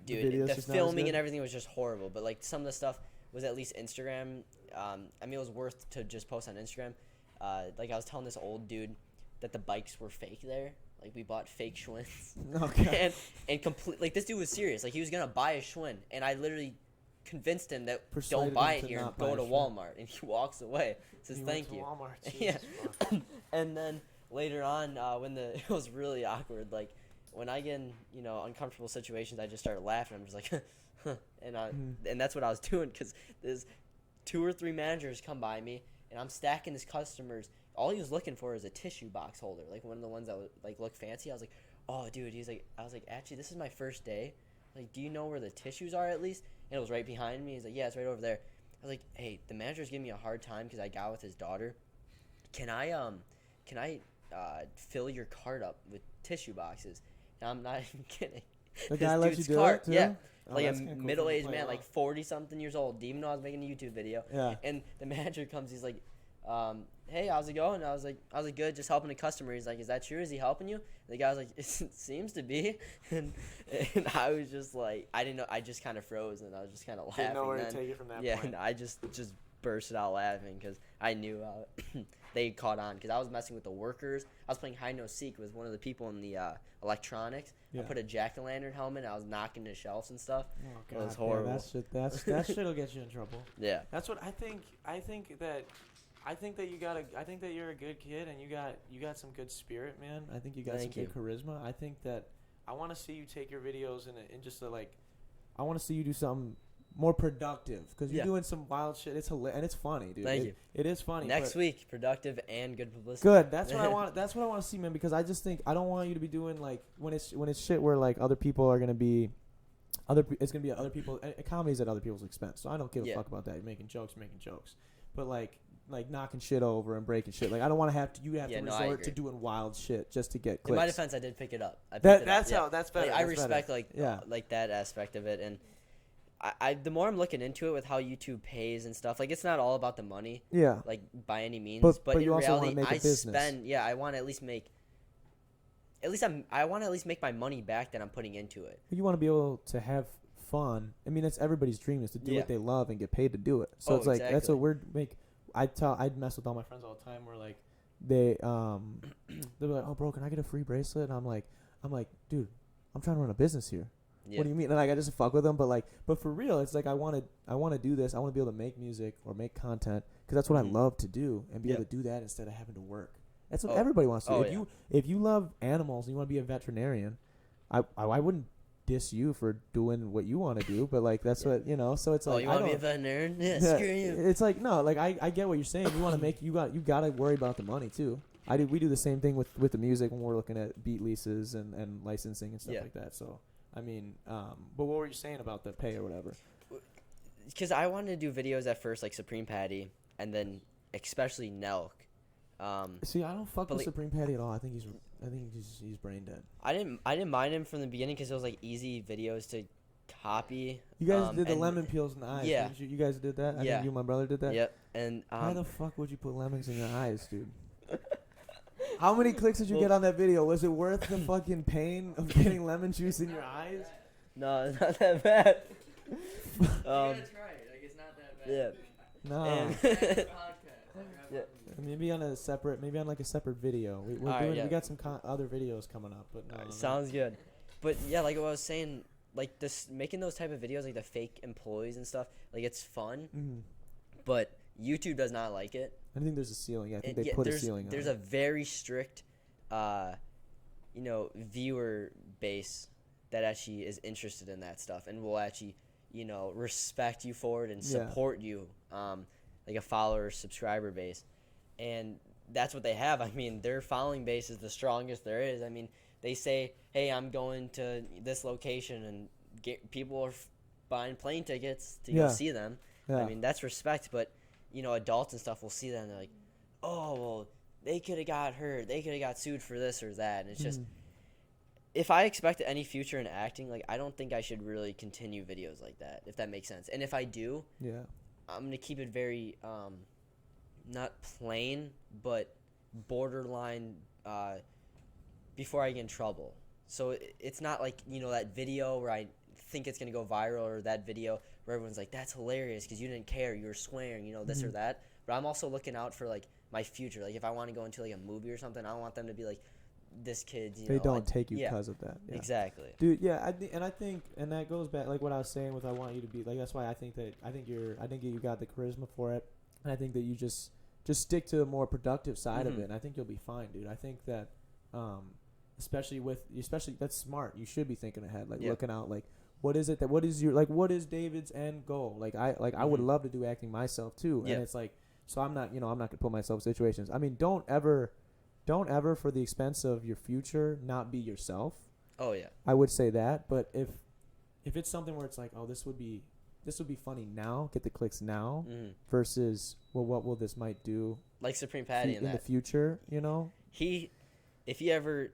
dude, video's the just not as filming good? and everything was just horrible. But like some of the stuff was at least Instagram. I mean, it was worth to just post on Instagram. Like I was telling this old dude that the bikes were fake there. Like we bought fake Schwinn's. Okay. and complete like this dude was serious. Like he was gonna buy a Schwinn, and I literally convinced him that Persuaded don't buy him it to here. not Go buy a to Schwinn. Walmart, and he walks away. Says He went thank to you. Walmart, Yeah. Jesus fuck. And then later on, it was really awkward. Like when I get in uncomfortable situations, I just start laughing. I'm just like, and that's what I was doing because there's 2 or 3 managers come by me, and I'm stacking his customers. All he was looking for is a tissue box holder, like one of the ones that would like look fancy. I was like, oh, dude. I was like, actually, this is my first day. Like, do you know where the tissues are at least? And it was right behind me. He's like, yeah, it's right over there. I was like, hey, the manager's giving me a hard time because I got with his daughter. Can I fill your cart up with tissue boxes? And I'm not even kidding. The This guy let you dude's do cart, it too? yeah. Oh, Like a that's kinda cool for him to middle-aged play man, along. like 40-something years old. Didn't even know I was making a YouTube video. Yeah. And the manager comes. He's like, hey, how's it going? And I was like, good, just helping a customer. He's like, is that true? Is he helping you? And the guy was like, it seems to be. And I was just like, I didn't know. I just kind of froze, and I was just kind of laughing. Didn't know where to then. take it from that Yeah, point. and I just bursted out laughing because I knew they caught on because I was messing with the workers. I was playing hide no seek with one of the people in the electronics. Yeah. I put a jack-o'-lantern helmet. I was knocking the shelves and stuff. Oh, It was God, yeah, horrible. that shit'll get you in trouble. Yeah. That's what I think. I think that you're a good kid and you got some good spirit, man. I think you got Thank some good charisma. I think that I want to see you take your videos and just I want to see you do something more productive because you're Yeah. doing some wild shit. It's hilarious and it's funny, dude. Thank you. It is funny. Next but- week, productive and good publicity. Good. That's what I want. That's what I want to see, man. Because I just think I don't want you to be doing like when it's shit where like other people are gonna be, it's gonna be other people. Comedy's at other people's expense. So I don't give a Yeah. fuck about that. You're making jokes, but like knocking shit over and breaking shit. Like I don't want to have to. You have Yeah, to no, I resort to agree. doing wild shit just to get In clicks. my defense, I did pick it up. I picked That- it up, that's yeah. how- that's better, Like, I that's better. respect Yeah. like that aspect of it, and I the more I'm looking into it with how YouTube pays and stuff, like it's not all about the money, Yeah. like by any means. But in you also wanna reality, make a I business. I want to at least make. I want to at least make my money back that I'm putting into it. You want to be able to have fun. I mean, that's everybody's dream is to do Yeah. what they love and get paid to do it. So Oh, it's like that's exactly. what we're make. I mess with all my friends all the time. Where like they're like, oh, bro, can I get a free bracelet? And I'm like, dude, I'm trying to run a business here. Yeah. What do you mean? And like I just fuck with them, but for real, it's like I want to do this. I want to be able to make music or make content because that's what I love to do and be able to do that instead of having to work. That's what everybody wants to do. If you love animals and you want to be a veterinarian, I wouldn't diss you for doing what you want to do, but like that's what so it's like you want to be a veterinarian? Yeah, screw you. It's like no, like I get what you're saying. You want to make you got to worry about the money too. We do the same thing with the music when we're looking at beat leases and licensing and stuff like that. So I mean, but what were you saying about the pay or whatever? Because I wanted to do videos at first like Supreme Patty and then especially Nelk. See, I don't fuck with like, Supreme Patty at all. I think he's brain dead. I didn't mind him from the beginning because it was like easy videos to copy. You guys did the lemon peels in the eyes. Yeah. Didn't you? You guys did that. I Yeah. think you and my brother did that. Yep. And Why the fuck would you put lemons in your eyes, dude? How many clicks did you get on that video? Was it worth the fucking pain of getting lemon juice in your eyes? No, it's not that bad. You gotta try it. Like it's not that bad. Yeah. No. And yeah. Maybe on a separate video. We're Alright, doing. yeah. We got some other videos coming up, but no. Sounds good. But yeah, like what I was saying, like this making those type of videos, like the fake employees and stuff, like it's fun, but YouTube does not like it. I think there's a ceiling. I think they put a ceiling on it. There's a very strict, viewer base that actually is interested in that stuff and will actually, respect you for it and support you, like a follower subscriber base, and that's what they have. I mean, their following base is the strongest there is. I mean, they say, "Hey, I'm going to this location," and people are buying plane tickets to go see them. Yeah. I mean, that's respect, but adults and stuff will see that and they're like, "Oh, well, they could have got hurt. They could have got sued for this or that." And it's just, if I expect any future in acting, like I don't think I should really continue videos like that, if that makes sense. And if I do, I'm gonna keep it very, not plain, but borderline. Before I get in trouble. So it's not like, that video where I think it's going to go viral or that video where everyone's like, that's hilarious because you didn't care, you were swearing, this or that. But I'm also looking out for, like, my future. Like, if I want to go into, like, a movie or something, I don't want them to be like, this kid's, They don't take you because of that. Yeah. Exactly. Dude, yeah, I think that goes back, like what I was saying with I want you to be, like, that's why I think you got the charisma for it. And I think that you just stick to a more productive side of it. And I think you'll be fine, dude. I think that, especially that's smart. You should be thinking ahead, like looking out, like what is David's end goal? Like I would love to do acting myself too, and it's like, so I'm not gonna put myself in situations. I mean, don't ever for the expense of your future not be yourself. Oh yeah. I would say that, but if it's something where it's like, oh, this would be funny now, get the clicks now, versus what will this might do like Supreme Patty in the future, if he ever,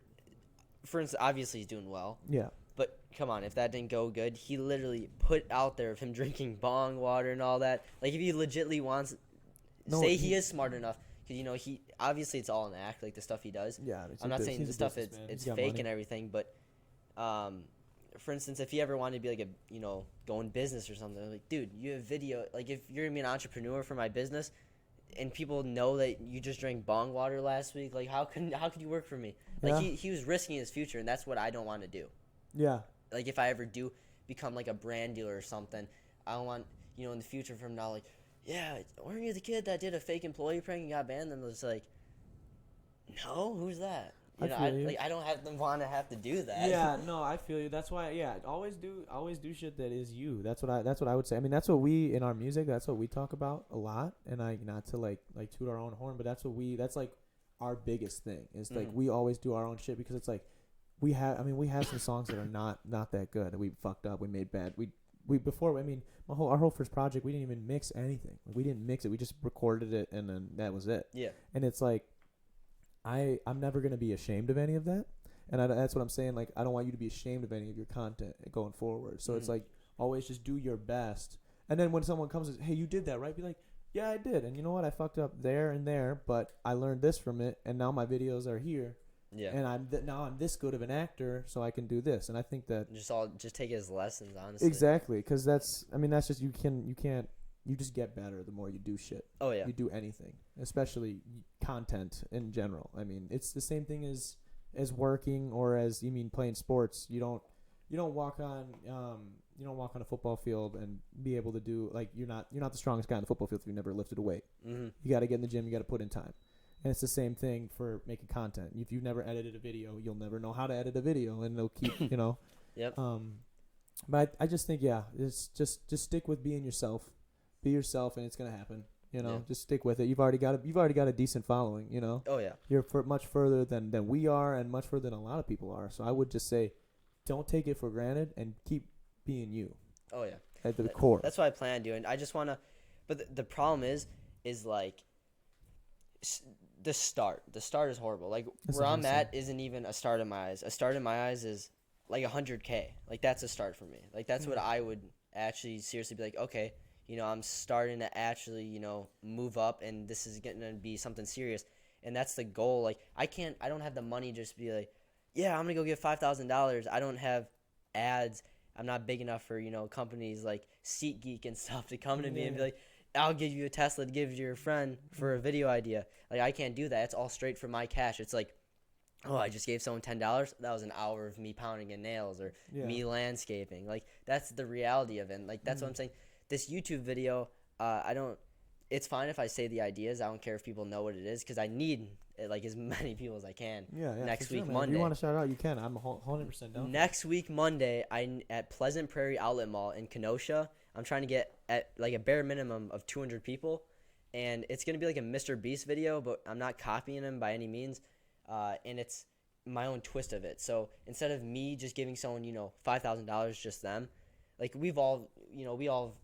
for instance, obviously he's doing well. Yeah. But come on, if that didn't go good, he literally put out there of him drinking bong water and all that. Like if he legitly wants, he is smart enough, because he obviously it's all an act, like the stuff he does. Yeah. I'm not saying the stuff it's fake money and everything, but for instance, if he ever wanted to be like a go in business or something, like dude, you have video. Like if you're gonna be an entrepreneur for my business, and people know that you just drank bong water last week, like how could you work for me? Like he was risking his future, and that's what I don't want to do. Yeah. Like if I ever do become like a brand dealer or something, I don't want in the future from now like, yeah, weren't you the kid that did a fake employee prank and got banned? And it was like, no, who's that? I don't want to have to do that. Yeah, no, I feel you. That's why, always do shit that is you. That's what I would say. I mean, that's what we in our music. That's what we talk about a lot. And not to like toot our own horn, but that's like our biggest thing. Is like we always do our own shit because it's like we have some songs that are not that good. And we fucked up. We made bad. Our whole first project, we didn't even mix anything. Like, we didn't mix it. We just recorded it and then that was it. Yeah. And it's like, I'm never going to be ashamed of any of that. And that's what I'm saying. Like, I don't want you to be ashamed of any of your content going forward. So it's like, always just do your best. And then when someone comes and says, hey, you did that, right? Be like, yeah, I did. And you know what? I fucked up there and there, but I learned this from it, and now my videos are here. Yeah. And now I'm this good of an actor, so I can do this. And I think that just take it as lessons, honestly. exactly, because that's just you just get better the more you do shit. Oh yeah. You do anything, especially content in general. I mean, it's the same thing as working or as playing sports. You don't walk on a football field and be able to do, like, you're not the strongest guy on the football field if you never lifted a weight. Mm-hmm. You got to get in the gym. You got to put in time. And it's the same thing for making content. If you've never edited a video, you'll never know how to edit a video, and they'll keep, Yep. But I just think, it's just stick with being yourself. Be yourself, and it's gonna happen. Yeah. Just stick with it. You've already got a decent following. Oh yeah. You're much further than we are, and much further than a lot of people are. So I would just say, don't take it for granted, and keep being you. Oh yeah. At the core. That's what I plan on doing. I just wanna, but the problem is like. The start is horrible. Like, that's where I'm at isn't even a start in my eyes. A start in my eyes is like 100K. Like, that's a start for me. Like, that's what I would actually seriously be like, okay, I'm starting to actually, move up, and this is going to be something serious. And that's the goal. Like, I don't have the money just to be like, yeah, I'm going to go get $5,000. I don't have ads. I'm not big enough for, companies like SeatGeek and stuff to come to me and be like, I'll give you a Tesla to give to your friend for a video idea. Like, I can't do that. It's all straight from my cash. It's like, oh, I just gave someone $10. That was an hour of me pounding in nails or me landscaping. Like, that's the reality of it. And, like, that's what I'm saying. This YouTube video, it's fine if I say the ideas. I don't care if people know what it is, because I need like as many people as I can. Next week, Monday. If you want to shout out, you can. I'm 100% down. Next week, Monday, at Pleasant Prairie Outlet Mall in Kenosha. I'm trying to get at like a bare minimum of 200 people, and it's gonna be like a Mr. Beast video, but I'm not copying him by any means, and it's my own twist of it. So instead of me just giving someone $5,000 just them, like we all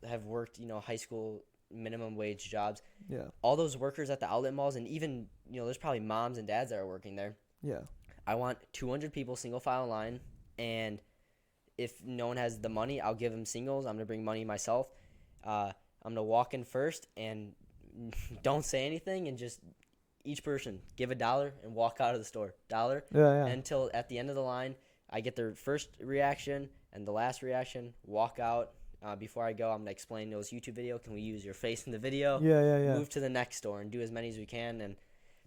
have worked high school minimum wage jobs. Yeah. All all those workers at the outlet malls, and even there's probably moms and dads that are working there. Yeah. I want 200 people single file line, and if no one has the money, I'll give them singles. I'm going to bring money myself. I'm going to walk in first and don't say anything, and just each person give $1 and walk out of the store. $1. Yeah. Until at the end of the line, I get their first reaction and the last reaction, walk out. Before I go, I'm going to explain those YouTube video. Can we use your face in the video? Yeah. Move to the next store and do as many as we can. And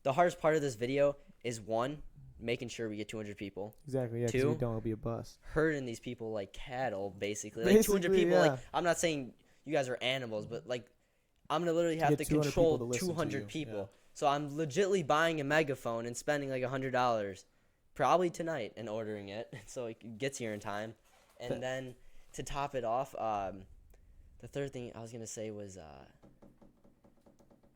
the hardest part of this video is, one, making sure we get 200 people. Exactly, yeah, 'cause Two, we don't, it'll be a bust. herding these people like cattle, basically. Like 200 people. Yeah. Like, I'm not saying you guys are animals, but like, I'm going to literally have to get 200 control people to listen to 200 you, people. yeah. So I'm legitimately buying a megaphone and spending like $100 probably tonight and ordering it so it gets here in time. And then to top it off, the third thing I was going to say was, what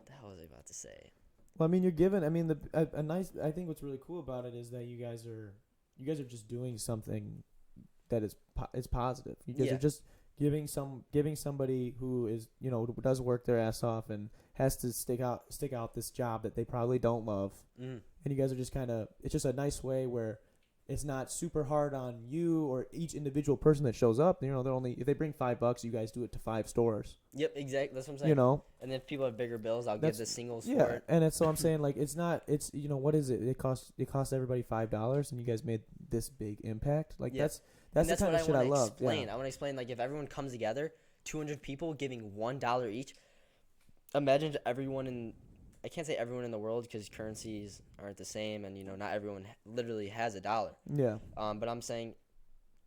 the hell was I about to say? Well, I mean, you're given. I mean, a nice. I think what's really cool about it is that you guys are just doing something that is positive. You guys are just giving somebody who is does work their ass off and has to stick out this job that they probably don't love. And you guys are just it's just a nice way where it's not super hard on you or each individual person that shows up. They're only, if they bring $5, you guys do it to 5 stores. Yep, exactly. That's what I'm saying. And if people have bigger bills, I'll give the singles for it. And it's, so I'm saying, like, it's what is it? It cost everybody $5, and you guys made this big impact. Like, that's the kind of shit I love. I want to explain, like, if everyone comes together, 200 people giving $1 each. Imagine everyone I can't say everyone in the world because currencies aren't the same, and not everyone literally has $1. Yeah. But I'm saying,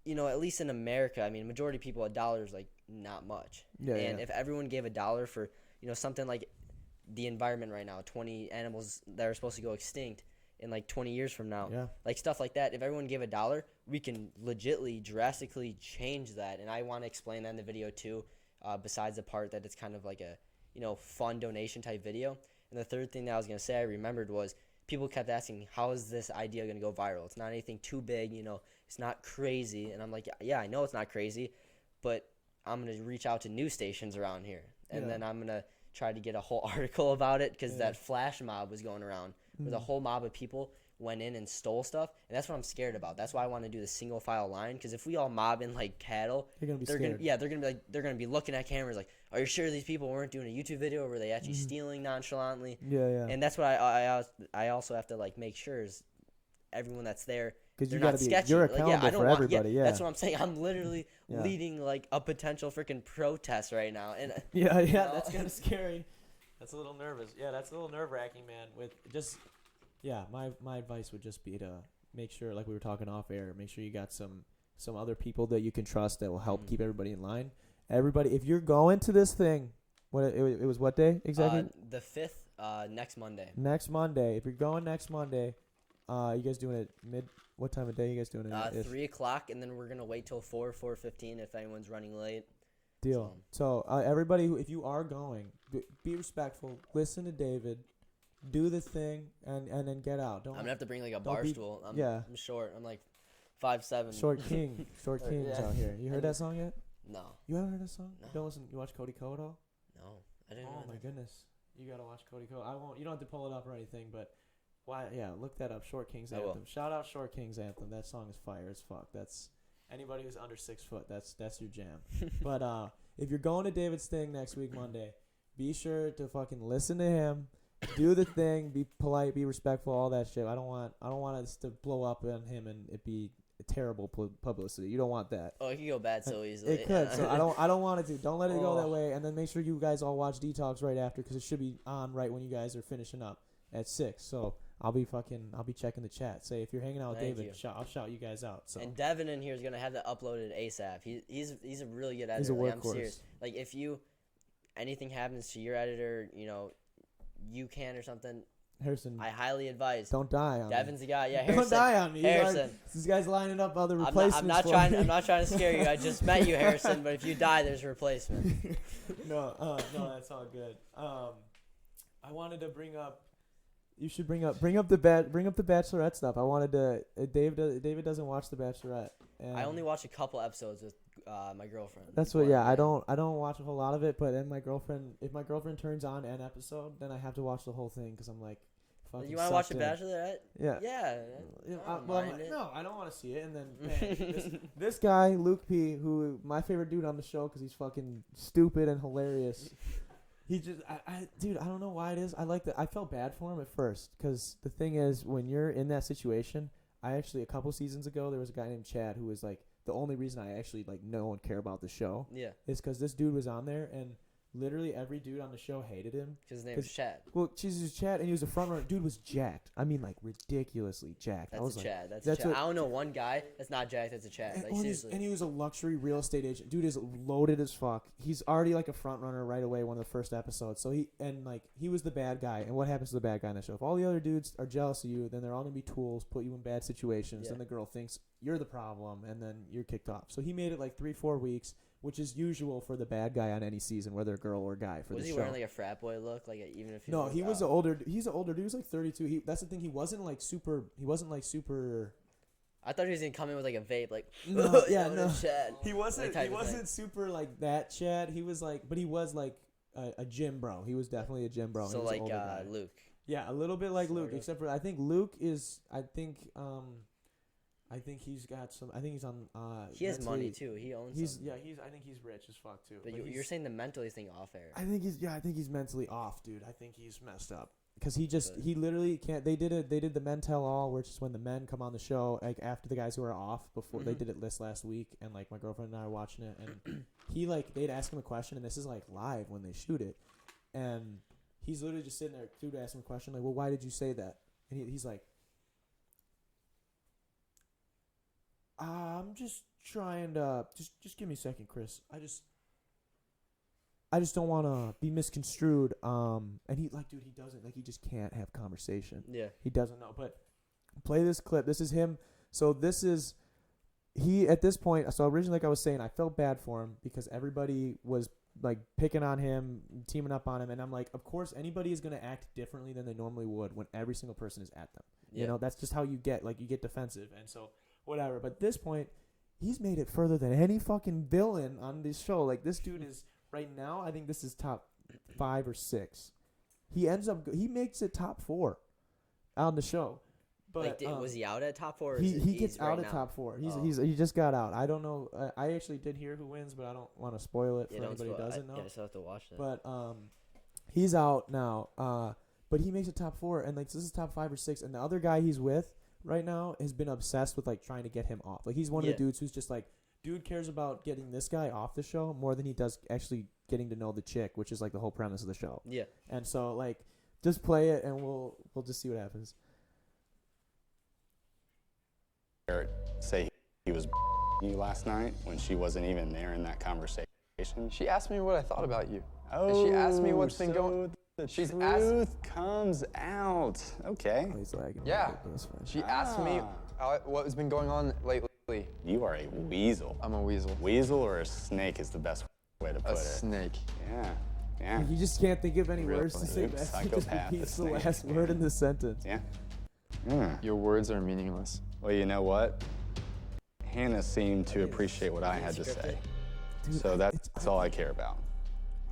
at least in America, I mean, majority of people, $1 is like not much. Yeah. And if everyone gave $1 for something like the environment right now, 20 animals that are supposed to go extinct in like 20 years from now, like stuff like that. If everyone gave $1, we can legitly drastically change that. And I want to explain that in the video too. Besides the part that it's kind of like a fun donation type video. And the third thing that I was going to say I remembered was people kept asking, how is this idea going to go viral? It's not anything too big, it's not crazy. And I'm like, yeah, I know it's not crazy, but I'm going to reach out to news stations around here. And then I'm going to try to get a whole article about it because that flash mob was going around with a whole mob of people went in and stole stuff, and that's what I'm scared about. That's why I want to do the single file line, because if we all mob in like cattle, You're gonna be they're scared. they're gonna be looking at cameras like, are you sure these people weren't doing a YouTube video, or were they actually stealing nonchalantly? Yeah. And that's what I also have to like make sure is everyone that's there, Because they're you gotta not be. sketchy. You're Like, accountable I don't for want, everybody. Yeah. That's what I'm saying. I'm literally Yeah. leading like a potential freaking protest right now, and Yeah. know? That's kind of scary. That's a little nervous. Yeah, that's a little nerve wracking, man. With just, yeah, my advice would just be to make sure, like we were talking off air, make sure you got some other people that you can trust that will help keep everybody in line. Everybody, if you're going to this thing, it was what day exactly? The 5th, next Monday. Next Monday. If you're going next Monday, you guys doing it what time of day you guys doing it? 3 o'clock, and then we're gonna wait till 4:15 if anyone's running late. Deal. So everybody, if you are going, be respectful. Listen to David. Do the thing, and then get out. Don't. I'm gonna have to bring like a don't bar be- stool. yeah. I'm short. I'm like 5'7". Short King. Short King's Yeah. out here. You heard that song yet? No, You haven't heard that song? No. Don't listen. You watch Cody Ko at all? no, I didn't. Oh know my that. goodness. You gotta watch Cody Ko. I won't. You don't have to pull it up or anything, but why? Yeah, look that up. Short King's I will. Anthem. Shout out Short King's Anthem. That song is fire as fuck. That's anybody who's under 6 foot. That's your jam. But if you're going to David's thing next week Monday, be sure to fucking listen to him. Do the thing. Be polite. Be respectful. All that shit. I don't want us to blow up on him and it be terrible publicity. You don't want that. Oh, it could go bad so easily. It could. So I don't want it to. Don't let it go that Oh. way. And then make sure you guys all watch Detox right after, because it should be on right when you guys are finishing up at 6. So I'll be checking the chat. Say if you're hanging out with Thank David, you. I'll shout you guys out. So And Devin in here is gonna have that uploaded ASAP. He's a really good editor. He's a like, I'm workhorse. serious. Like if anything happens to your editor, you can or something, Harrison, I highly advise. don't die on Devin's me. the guy. Yeah, Don't Harrison. die on me. Harrison. This guy's lining up other I'm replacements. not for trying. me. I'm not trying to scare you. I just met you, Harrison. But if you die, there's a replacement. No, that's all good. I wanted to bring up. You should bring up the Bachelorette stuff. I wanted to. David doesn't watch the Bachelorette. And I only watched a couple episodes with my girlfriend. That's what. Yeah, I don't watch a whole lot of it. But then if my girlfriend turns on an episode, then I have to watch the whole thing because I'm like, fucking You want to watch The sucked in. Bachelorette? Yeah. Yeah. I don't mind it. no, I don't want to see it. And then bang, this guy Luke P, who my favorite dude on the show because he's fucking stupid and hilarious. He just, dude, I don't know why it is. I felt bad for him at first because the thing is, when you're in that situation, a couple seasons ago, there was a guy named Chad who was like, the only reason I actually like know and care about the show Yeah. is because this dude was on there and literally every dude on the show hated him. Because his name is Chad. Well, Jesus Chad, and he was a front runner. Dude was jacked. I mean, like ridiculously jacked. I was That's a like, Chad. That's a Chad. I don't know one guy that's not Jack. That's a Chad. Like seriously. and he was a luxury real estate agent. Dude is loaded as fuck. He's already like a front runner right away. One of the first episodes. So he was the bad guy. And what happens to the bad guy in the show? If all the other dudes are jealous of you, then they're all gonna be tools, put you in bad situations. Yeah. Then the girl thinks you're the problem, and then you're kicked off. So he made it like 3-4 weeks, which is usual for the bad guy on any season, whether a girl or guy for Was the he show. wearing like a frat boy look? Like even if he No, was he was an older. He's an older dude. He was like 32. That's the thing. He wasn't like super. I thought he was gonna come in with like a vape, like No, yeah, no, no. Chad. He wasn't. Like, type He of thing. wasn't super like that, Chad. He was like, but he was like a gym bro. He was definitely a gym bro. He So was an like older guy. Luke. Yeah, a little bit like Luke, Sorta. except for I think Luke is. I think he's got some. I think he's on. He has mentally- money too. He owns. He's some. yeah. I think he's rich as fuck too. But you're he's- saying the mentally thing off air. I think he's mentally off, dude. I think he's messed up because he literally can't. They did the Men Tell All, which is when the men come on the show like after the guys who are off before they did it last week, and like my girlfriend and I are watching it, and they'd ask him a question, and this is like live when they shoot it, and he's literally just sitting there. Dude asked him a question like, "Well, why did you say that?" And he's like, "I'm just trying to just give me a second, Chris. I just don't want to be misconstrued." And he doesn't he just can't have conversation. Yeah. He doesn't know. But play this clip. This is him. So this is he at this point. So originally, like I was saying, I felt bad for him because everybody was like picking on him, teaming up on him, and I'm like, of course, anybody is gonna act differently than they normally would when every single person is at them. Yeah. You know, that's just how you get defensive, and so whatever. But at this point, he's made it further than any fucking villain on this show. Like this dude is right now. I think this is top 5 or 6. He makes it top 4 on the show. But Like, was he out at top 4? Or he gets right out at now? top 4. Oh. He just got out. I don't know. I actually did hear who wins, but I don't want to spoil it for don't anybody who spoil- doesn't know. Yeah, I still have to watch that. But he's out now. But he makes a top 4, and like this is top 5 or 6, and the other guy he's with right now has been obsessed with like trying to get him off. Like he's one of the dudes who's just like, dude cares about getting this guy off the show more than he does actually getting to know the chick, which is like the whole premise of the show. Yeah. And so like, just play it, and we'll just see what happens. Say he was you last night when she wasn't even there in that conversation. She asked me what I thought about you. Oh, and she asked me what's been going. The She's truth comes out. Okay. Oh, he's lagging. Yeah. She asked me what has been going on lately. You are a weasel. I'm a weasel. Weasel or a snake is the best way to put A snake. Yeah. Yeah. You just can't think of any Real words to say Luke, back. He just psychopath, repeats the the snake. last word in the sentence. Yeah. Mm. Your words are meaningless. Well, you know what? Hannah seemed to appreciate what I had to say. Dude, So that's all I care about.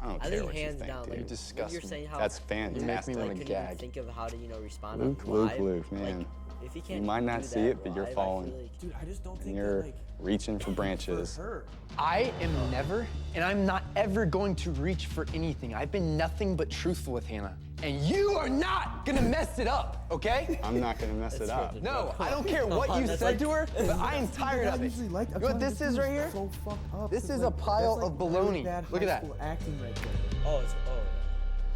I don't I care think what hands you think, down, dude. like You what disgust you're me. saying, how That's You make me fantastic. want couldn't to even gag. think of how to respond Luke, live. Luke, man. Like, if he You can't might not do see that it, but you're live, I falling. feel like- Dude, I just don't And think you're that, like, reaching for branches. for her. I am never, and I'm not ever going to reach for anything. I've been nothing but truthful with Hannah. And you are not gonna mess it up, okay? I'm not gonna mess it up. No, I don't care what you That's said like- to her, but I am tired of it. You know what this is right here? So fucked up. This It's is like- a pile that's, like, of baloney. really bad Look at high that. school acting right there. Oh,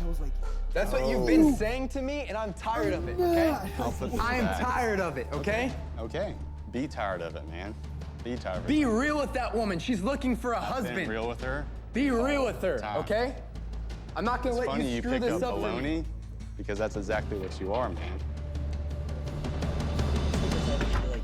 That was like. That's what you've been saying to me, and I'm tired of it, okay? I'll put this I am back. tired of it, okay? Okay. Be tired of it, man. Be tired of it. Be real with that woman. She's looking for a Been husband. real with her. Be real with her, Time. okay? I'm not gonna It's let funny you you screw pick this up up for me. baloney because that's exactly what you are, man. like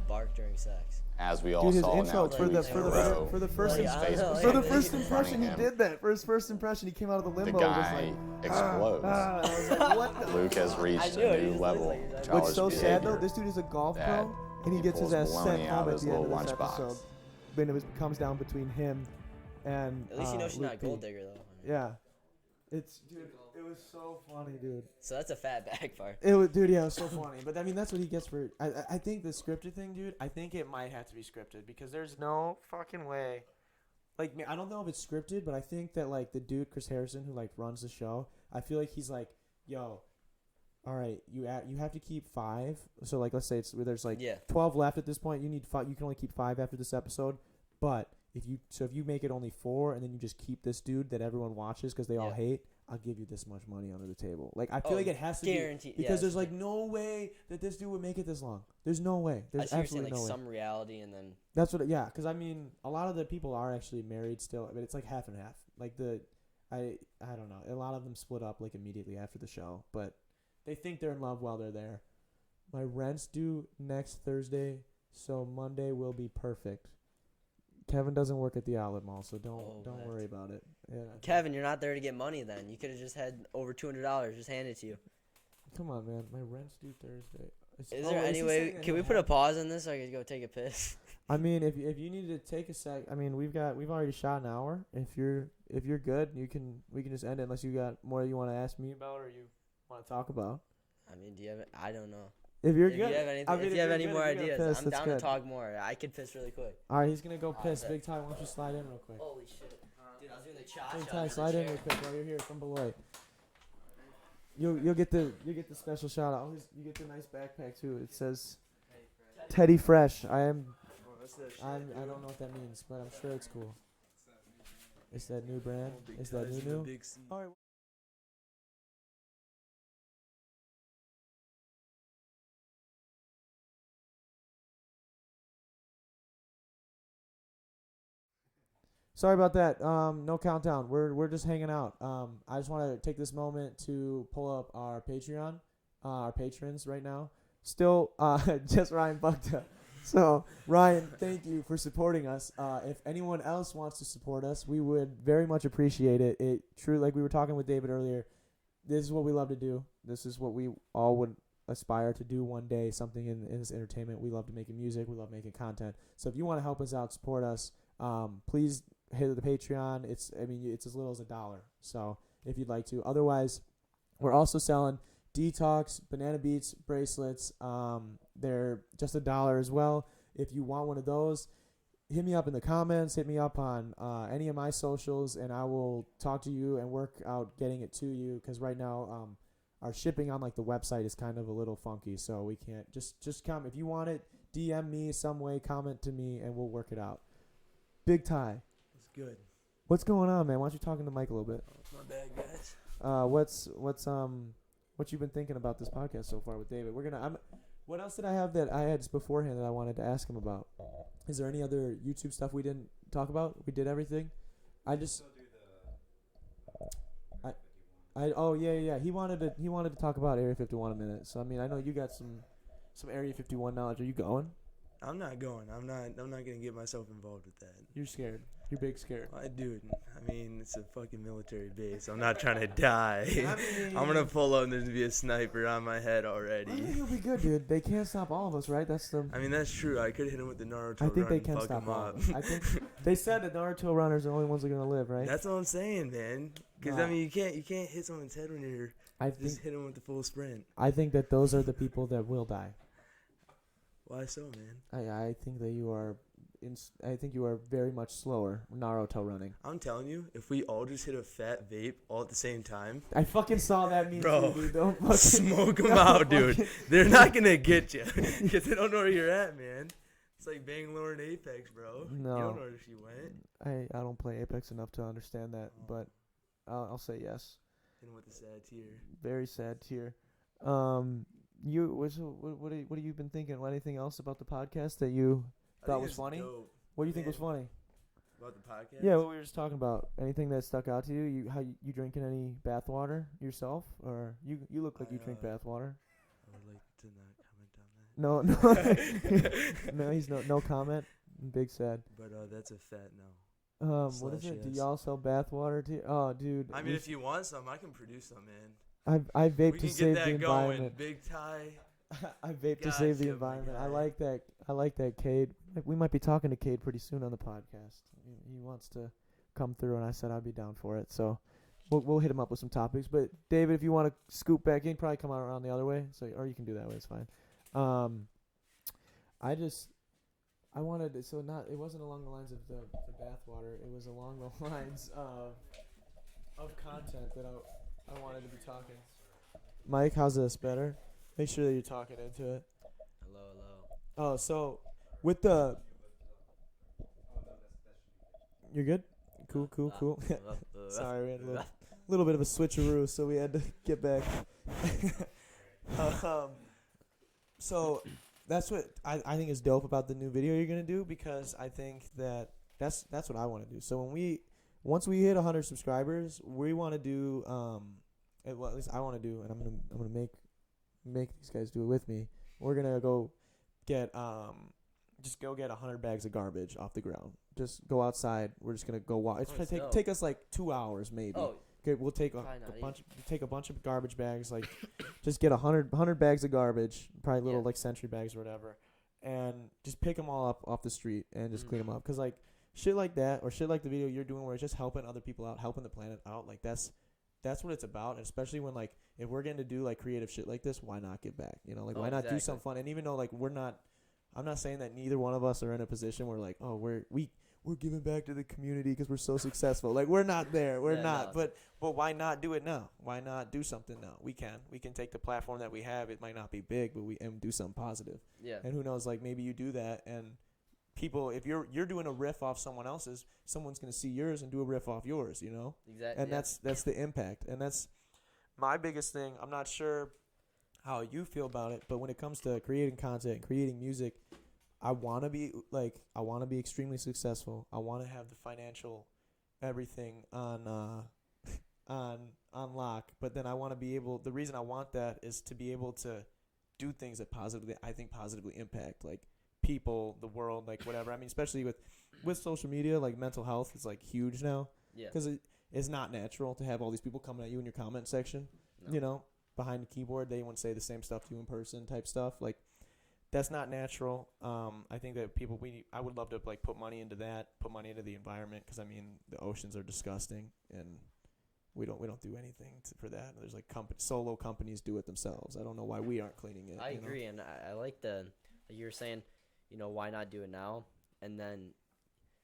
bark during sex. As we all Dude, his saw intro now, for 2 the weeks in for a the row, for the first Like, I don't know, for the like, first in front of impression he him. did that. For his first impression, he came out of the the limbo. just guy like, explodes. I was like, what the? Luke has I reached knew it, a he new just level. looks like he's of What's so college sad though? behavior. This dude is a golf that pro, and he he gets his pulls ass baloney sent out home of at his the end of little this lunchbox. episode. When it comes down between him and At least you know she's Luke not a P. gold digger though. Yeah, it's dude. It was so funny, dude. So that's a fat backfire. It was, dude. Yeah, it was so funny. But I mean, that's what he gets for. I think the scripted thing, dude. I think it might have to be scripted because there's no fucking way. Like, I don't know if it's scripted, but I think that like the dude Chris Harrison who like runs the show, I feel like he's like, yo, all right, you have to keep 5. So like, let's say there's like 12 left at this point. You need 5. You can only keep 5 after this episode, but if you make it only 4 and then you just keep this dude that everyone watches because they all hate, I'll give you this much money under the table. Like, I feel like it has to guaranteed, be because there's like no way that this dude would make it this long. There's no way. There's I see you're saying absolutely like no way. some reality and then That's what. Yeah, because I mean, a lot of the people are actually married still, but it's like half and half. Like I don't know. A lot of them split up like immediately after the show, but they think they're in love while they're there. My rent's due next Thursday, so Monday will be perfect. Kevin doesn't work at the outlet mall, so don't worry about it. Yeah. Kevin, you're not there to get money then. You could have just had over $200 just handed to you. Come on, man. My rent's due Thursday. Is there any way? Can we put a pause on this so I could go take a piss? I mean, if you need to take a sec, I mean, we've already shot an hour. If you're good, we can just end it unless you got more you want to ask me about or you want to talk about. I mean, do you have? I don't know. If you're If good, you have anything, I mean, if you have any you're more good, if you're ideas, gonna piss, I'm that's down good. to talk more. I could piss really quick. All right, he's gonna go Oh, piss. bet. Big Ty, why don't you slide in real quick? Holy shit, dude! I was doing the cha Big Ty, slide in real quick while you're here from Beloit. You'll get the special shout out. You get the nice backpack too. It says Teddy Fresh. I don't know what that means, but I'm sure it's cool. It's that new brand. It's that new. All right. Sorry about that. No countdown. We're just hanging out. I just want to take this moment to pull up our Patreon, our patrons right now. Still, just Ryan Buckta. So Ryan, thank you for supporting us. If anyone else wants to support us, we would very much appreciate it. It true, like we were talking with David earlier. This is what we love to do. This is what we all would aspire to do one day. Something in this entertainment. We love to making music. We love making content. So if you want to help us out, support us. Please hit the Patreon. It's as little as $1. So if you'd like to. Otherwise, we're also selling Detox Banana Beats bracelets. They're just $1 as well. If you want one of those, hit me up in the comments. Hit me up on any of my socials, and I will talk to you and work out getting it to you. Because right now, our shipping on like the website is kind of a little funky, so we can't just comment if you want it. DM me some way, comment to me, and we'll work it out. Big Ty. It's good. What's going on, man? Why don't you talk to Mike a little bit? Oh, my bad, guys. What you've been thinking about this podcast so far with David? What else did I have that I had just beforehand that I wanted to ask him about? Is there any other YouTube stuff we didn't talk about? We did everything. Oh yeah. He wanted to talk about Area 51 a minute. So I mean, I know you got some Area 51 knowledge. Are you going? I'm not going. I'm not gonna get myself involved with that. You're scared. You're big scared. Dude, I mean, it's a fucking military base. I'm not trying to die. I mean, I'm gonna pull up and there's gonna be a sniper on my head already. I think you'll be good, dude. They can't stop all of us, right? I mean, that's true. I could hit him with the Naruto I think run they and can fuck stop him all up. of us. I think they said that Naruto runners are the only ones that are gonna live, right? That's what I'm saying, man. Because I mean, you can't hit someone's head when you're just hit him with the full sprint. I think that those are the people that will die. Why so, man? I think that you are. I think you are very much slower Naruto running. I'm telling you, if we all just hit a fat vape all at the same time. I fucking saw that meme, bro. Too, dude. Don't fucking, smoke them out, dude. They're not gonna get you because they don't know where you're at, man. It's like Bangalore and Apex, bro. No, you don't know where she went. I don't play Apex enough to understand that, but I'll say yes. And with the sad tear. Very sad tear. What have you been thinking? Anything else about the podcast that you thought was funny? Dope. What do you think was funny? About the podcast? Yeah, what we were just talking about. Anything that stuck out to you? You drinking any bath water yourself, or you look like you drink bath water? I would like to not comment on that. No, he's no comment. Big sad. But that's a fat no. What is it? Yes. Do y'all sell bath water too? Oh, dude. I mean, if you want some, I can produce some, man. I vape to save the environment. Big Ty. I vape to save the environment. I like that, Cade. We might be talking to Cade pretty soon on the podcast. He wants to come through, and I said I'd be down for it. So we'll hit him up with some topics. But David, if you want to scoop back in, probably come around the other way. Or you can do that way. It's fine. It wasn't along the lines of the bathwater. It was along the lines of content that I wanted to be talking. Mike, how's this? Better? Make sure that you're talking into it. Hello. Oh, so with the... You're good? Cool. Sorry, we had a little bit of a switcheroo, so we had to get back. So that's what I think is dope about the new video you're going to do, because I think that that's what I want to do. So once we hit 100 subscribers, we want to do... well, at least I want to do, and I'm gonna make these guys do it with me. We're gonna go get 100 bags of garbage off the ground. Just go outside. We're just gonna go walk. It's gonna take us like 2 hours maybe. Oh, okay, we'll take a bunch of garbage bags. Like, just get 100 bags of garbage, probably little like Century bags or whatever, and just pick them all up off the street and just clean them up. Cause like shit like that, or shit like the video you're doing where it's just helping other people out, helping the planet out. Like that's what it's about, and especially when like if we're getting to do like creative shit like this, why not give back? You know, like why not do something fun? And even though like I'm not saying that neither one of us are in a position where like we're giving back to the community because we're so successful. Like we're not there, not. No. But why not do it now? Why not do something now? We can take the platform that we have. It might not be big, but we do something positive. Yeah. And who knows? Like maybe you do that and. People, if you're doing a riff off someone else's, someone's gonna see yours and do a riff off yours, you know. Exactly. And that's the impact, and that's my biggest thing. I'm not sure how you feel about it, but when it comes to creating content, and creating music, I want to be extremely successful. I want to have the financial everything on lock, but then I want to be able. The reason I want that is to be able to do things that positively impact, like. People, the world, like whatever. I mean, especially with social media, like mental health is like huge now. Yeah. Because it is not natural to have all these people coming at you in your comment section. No. You know, behind the keyboard, they won't say the same stuff to you in person, type stuff. Like, that's not natural. I think that I would love to like put money into that, put money into the environment, because I mean the oceans are disgusting, and we don't do anything for that. There's like solo companies do it themselves. I don't know why we aren't cleaning it. I agree, and I like like you were saying, why not do it now? And then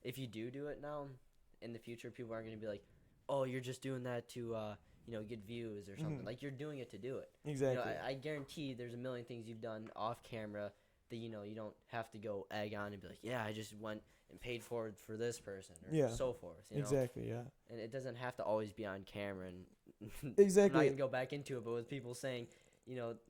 if you do it now, in the future, people aren't going to be like, oh, you're just doing that to get views or something. Like, you're doing it to do it. Exactly. I guarantee there's a million things you've done off camera that you don't have to go egg on and be like, yeah, I just went and paid for this person or so forth. Exactly. Yeah. And it doesn't have to always be on camera. And exactly. I'm not gonna go back into it, but with people saying,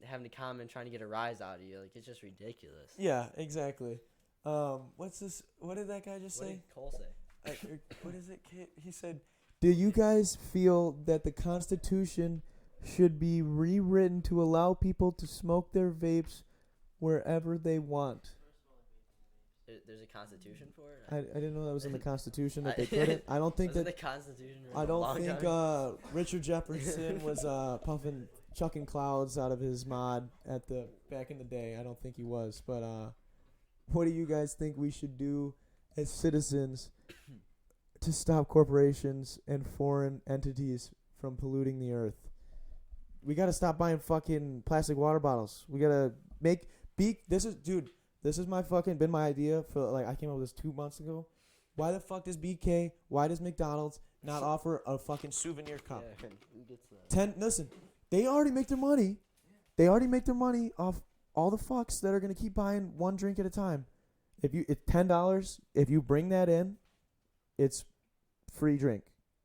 having to comment, trying to get a rise out of you, like, it's just ridiculous. Yeah. Exactly. What's this? What did that guy just say? What did Cole say? What is it, Kit? He said, "Do you guys feel that the Constitution should be rewritten to allow people to smoke their vapes wherever they want?" There's a constitution for it. I didn't know that was in the Constitution that they couldn't. I don't think was that the Constitution. I don't think Richard Jefferson was chucking clouds out of his mod back in the day. I don't think he was. But what do you guys think we should do as citizens to stop corporations and foreign entities from polluting the earth? We gotta stop buying fucking plastic water bottles. We gotta This is been my idea for, like, I came up with this 2 months ago. Why the fuck does BK, why does McDonald's not offer a fucking souvenir cup? Yeah, who gets that? Listen, they already make their money. They already make their money off all the fucks that are going to keep buying one drink at a time. It's $10. If you bring that in, it's free drink.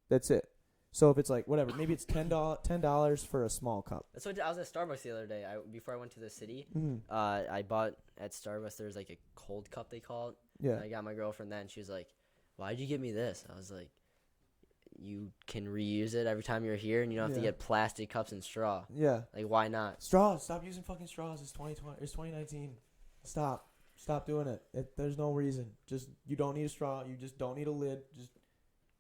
That's it. So if it's like, whatever, maybe it's $10 for a small cup. That's what I was at Starbucks the other day. Before I went to the city, Mm-hmm. I bought at Starbucks. There's like a cold cup, they call it. Yeah. And I got my girlfriend that, and she was like, "Why'd you give me this?" I was like, "You can reuse it every time you're here, and you don't have to get plastic cups and straw." Yeah. Like, why not? Straws. Stop using fucking straws. It's 2020. It's 2019. Stop doing it. There's no reason. You don't need a straw. You just don't need a lid. Just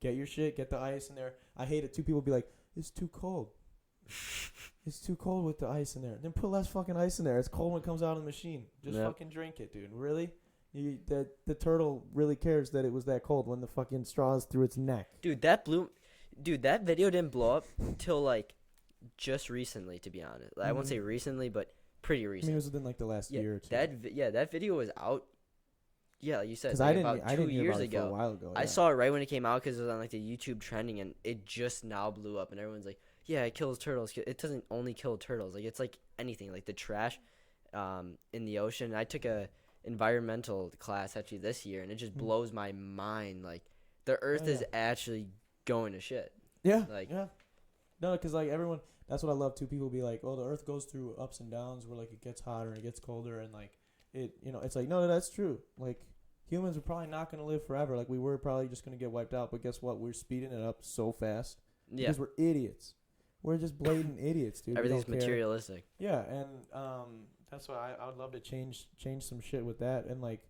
get your shit. Get the ice in there. I hate it. Two people be like, "It's too cold." It's too cold with the ice in there. Then put less fucking ice in there. It's cold when it comes out of the machine. Just fucking drink it, dude. Really? The turtle really cares that it was that cold when the fucking straw is through its neck. Dude, that video didn't blow up until, like, just recently, to be honest. I won't say recently, but pretty recent. I mean, it was within like the last year or two. That video was out. Yeah, like you said, I about I 2 didn't hear years about it ago. for a while ago. I saw it right when it came out because it was on like the YouTube trending, and it just now blew up, and everyone's like, "Yeah, it kills turtles." It doesn't only kill turtles. Like, it's like anything, like the trash in the ocean. I took a environmental class actually this year, and it just blows my mind. Like, the Earth is actually going to shit. Yeah. Like, yeah. No, because like everyone, that's what I love too. People be like, "Oh, the Earth goes through ups and downs where like it gets hotter and it gets colder," and like it's like no, that's true. Like, humans are probably not gonna live forever. Like, we were probably just gonna get wiped out. But guess what? We're speeding it up so fast because we're idiots. We're just blatant idiots, dude. Everything's materialistic. Yeah, and that's why I would love to change some shit with that, and like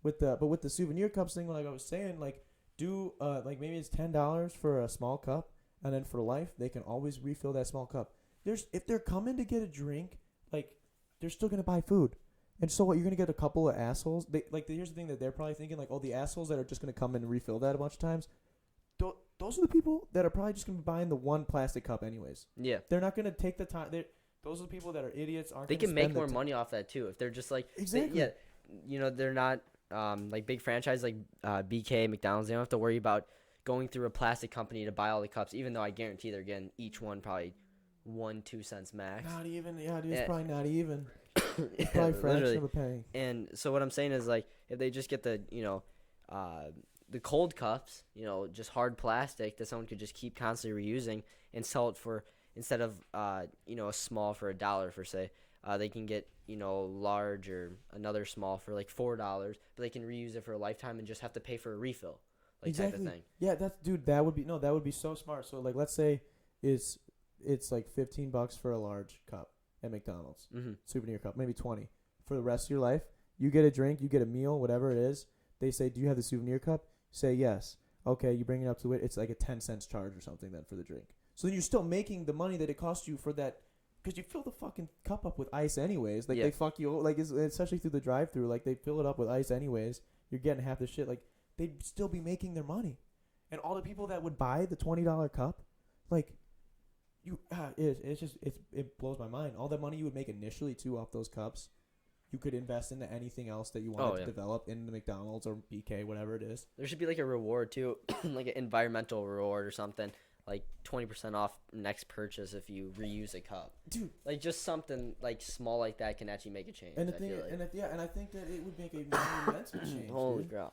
with the souvenir cups thing. Like I was saying, like do like maybe it's $10 for a small cup, and then for life they can always refill that small cup. If they're coming to get a drink, like they're still gonna buy food. And so what? You're gonna get a couple of assholes. Here's the thing that they're probably thinking, like, oh, the assholes that are just gonna come in and refill that a bunch of times. Those are the people that are probably just gonna be buying the one plastic cup anyways. Yeah. They're not gonna take the time. Those are the people that are idiots. They can make more money off that too if they're just like exactly. They're not like big franchise like BK, McDonald's. They don't have to worry about going through a plastic company to buy all the cups. Even though I guarantee they're getting each one probably 1-2 cents max. Not even. Yeah, dude. It's probably not even. It's probably a fraction of a penny. And so what I'm saying is, like, if they just get the the cold cups, just hard plastic that someone could just keep constantly reusing and sell it for, instead of a small for $1 for say, they can get large or another small for like $4, but they can reuse it for a lifetime and just have to pay for a refill, like exactly. type of thing. Yeah, that would be so smart. So like, let's say it's like $15 for a large cup at McDonald's, souvenir cup, maybe 20 for the rest of your life. You get a drink, you get a meal, whatever it is. They say, "Do you have the souvenir cup?" Say yes. Okay, you bring it up to it. It's like a 10 cents charge or something then for the drink. So then you're still making the money that it cost you for that, because you fill the fucking cup up with ice anyways. Like they fuck you, like especially through the drive-through. Like they fill it up with ice anyways. You're getting half the shit. Like they'd still be making their money, and all the people that would buy the $20 cup, like It blows my mind. All the money you would make initially too off those cups, you could invest into anything else that you wanted to develop into McDonald's or BK, whatever it is. There should be like a reward too, like an environmental reward or something, like 20% off next purchase if you reuse a cup. Dude, like just something like small like that can actually make a change. And the thing, and I think that it would make a monumental change. Holy dude. crap!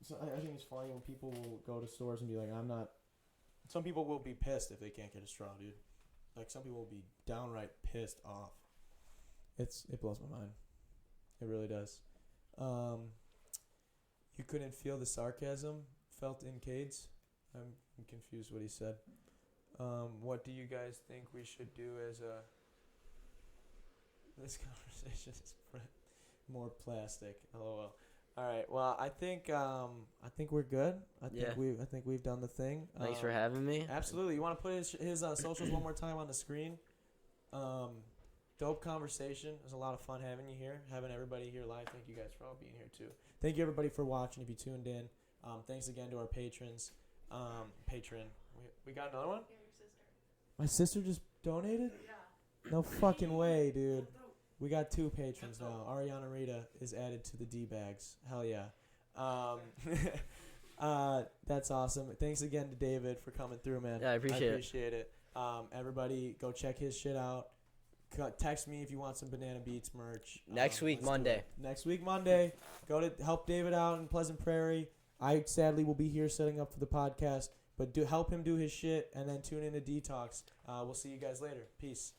So I think it's funny when people will go to stores and be like, "I'm not." Some people will be pissed if they can't get a straw, dude. Like some people will be downright pissed off. It blows my mind. It really does. You couldn't feel the sarcasm felt in Cades. I'm confused what he said. What do you guys think we should do as a? This conversation is more plastic. LOL. All right. Well, I think we're good. I think we've done the thing. Thanks for having me. Absolutely. You want to put his socials one more time on the screen? Dope conversation. It was a lot of fun having you here, having everybody here live. Thank you guys for all being here too. Thank you everybody for watching. If you tuned in, thanks again to our patrons. Patron. We got another one. Yeah, your sister. My sister just donated. Yeah. No fucking way, dude. We got 2 patrons now. Ariana Rita is added to the D-bags. Hell yeah. That's awesome. Thanks again to David for coming through, man. Yeah, I appreciate it. Everybody go check his shit out. Text me if you want some Banana Beats merch. Next week, Monday. Next week, Monday. Go to help David out in Pleasant Prairie. I sadly will be here setting up for the podcast, but help him do his shit and then tune in to Detox. We'll see you guys later. Peace.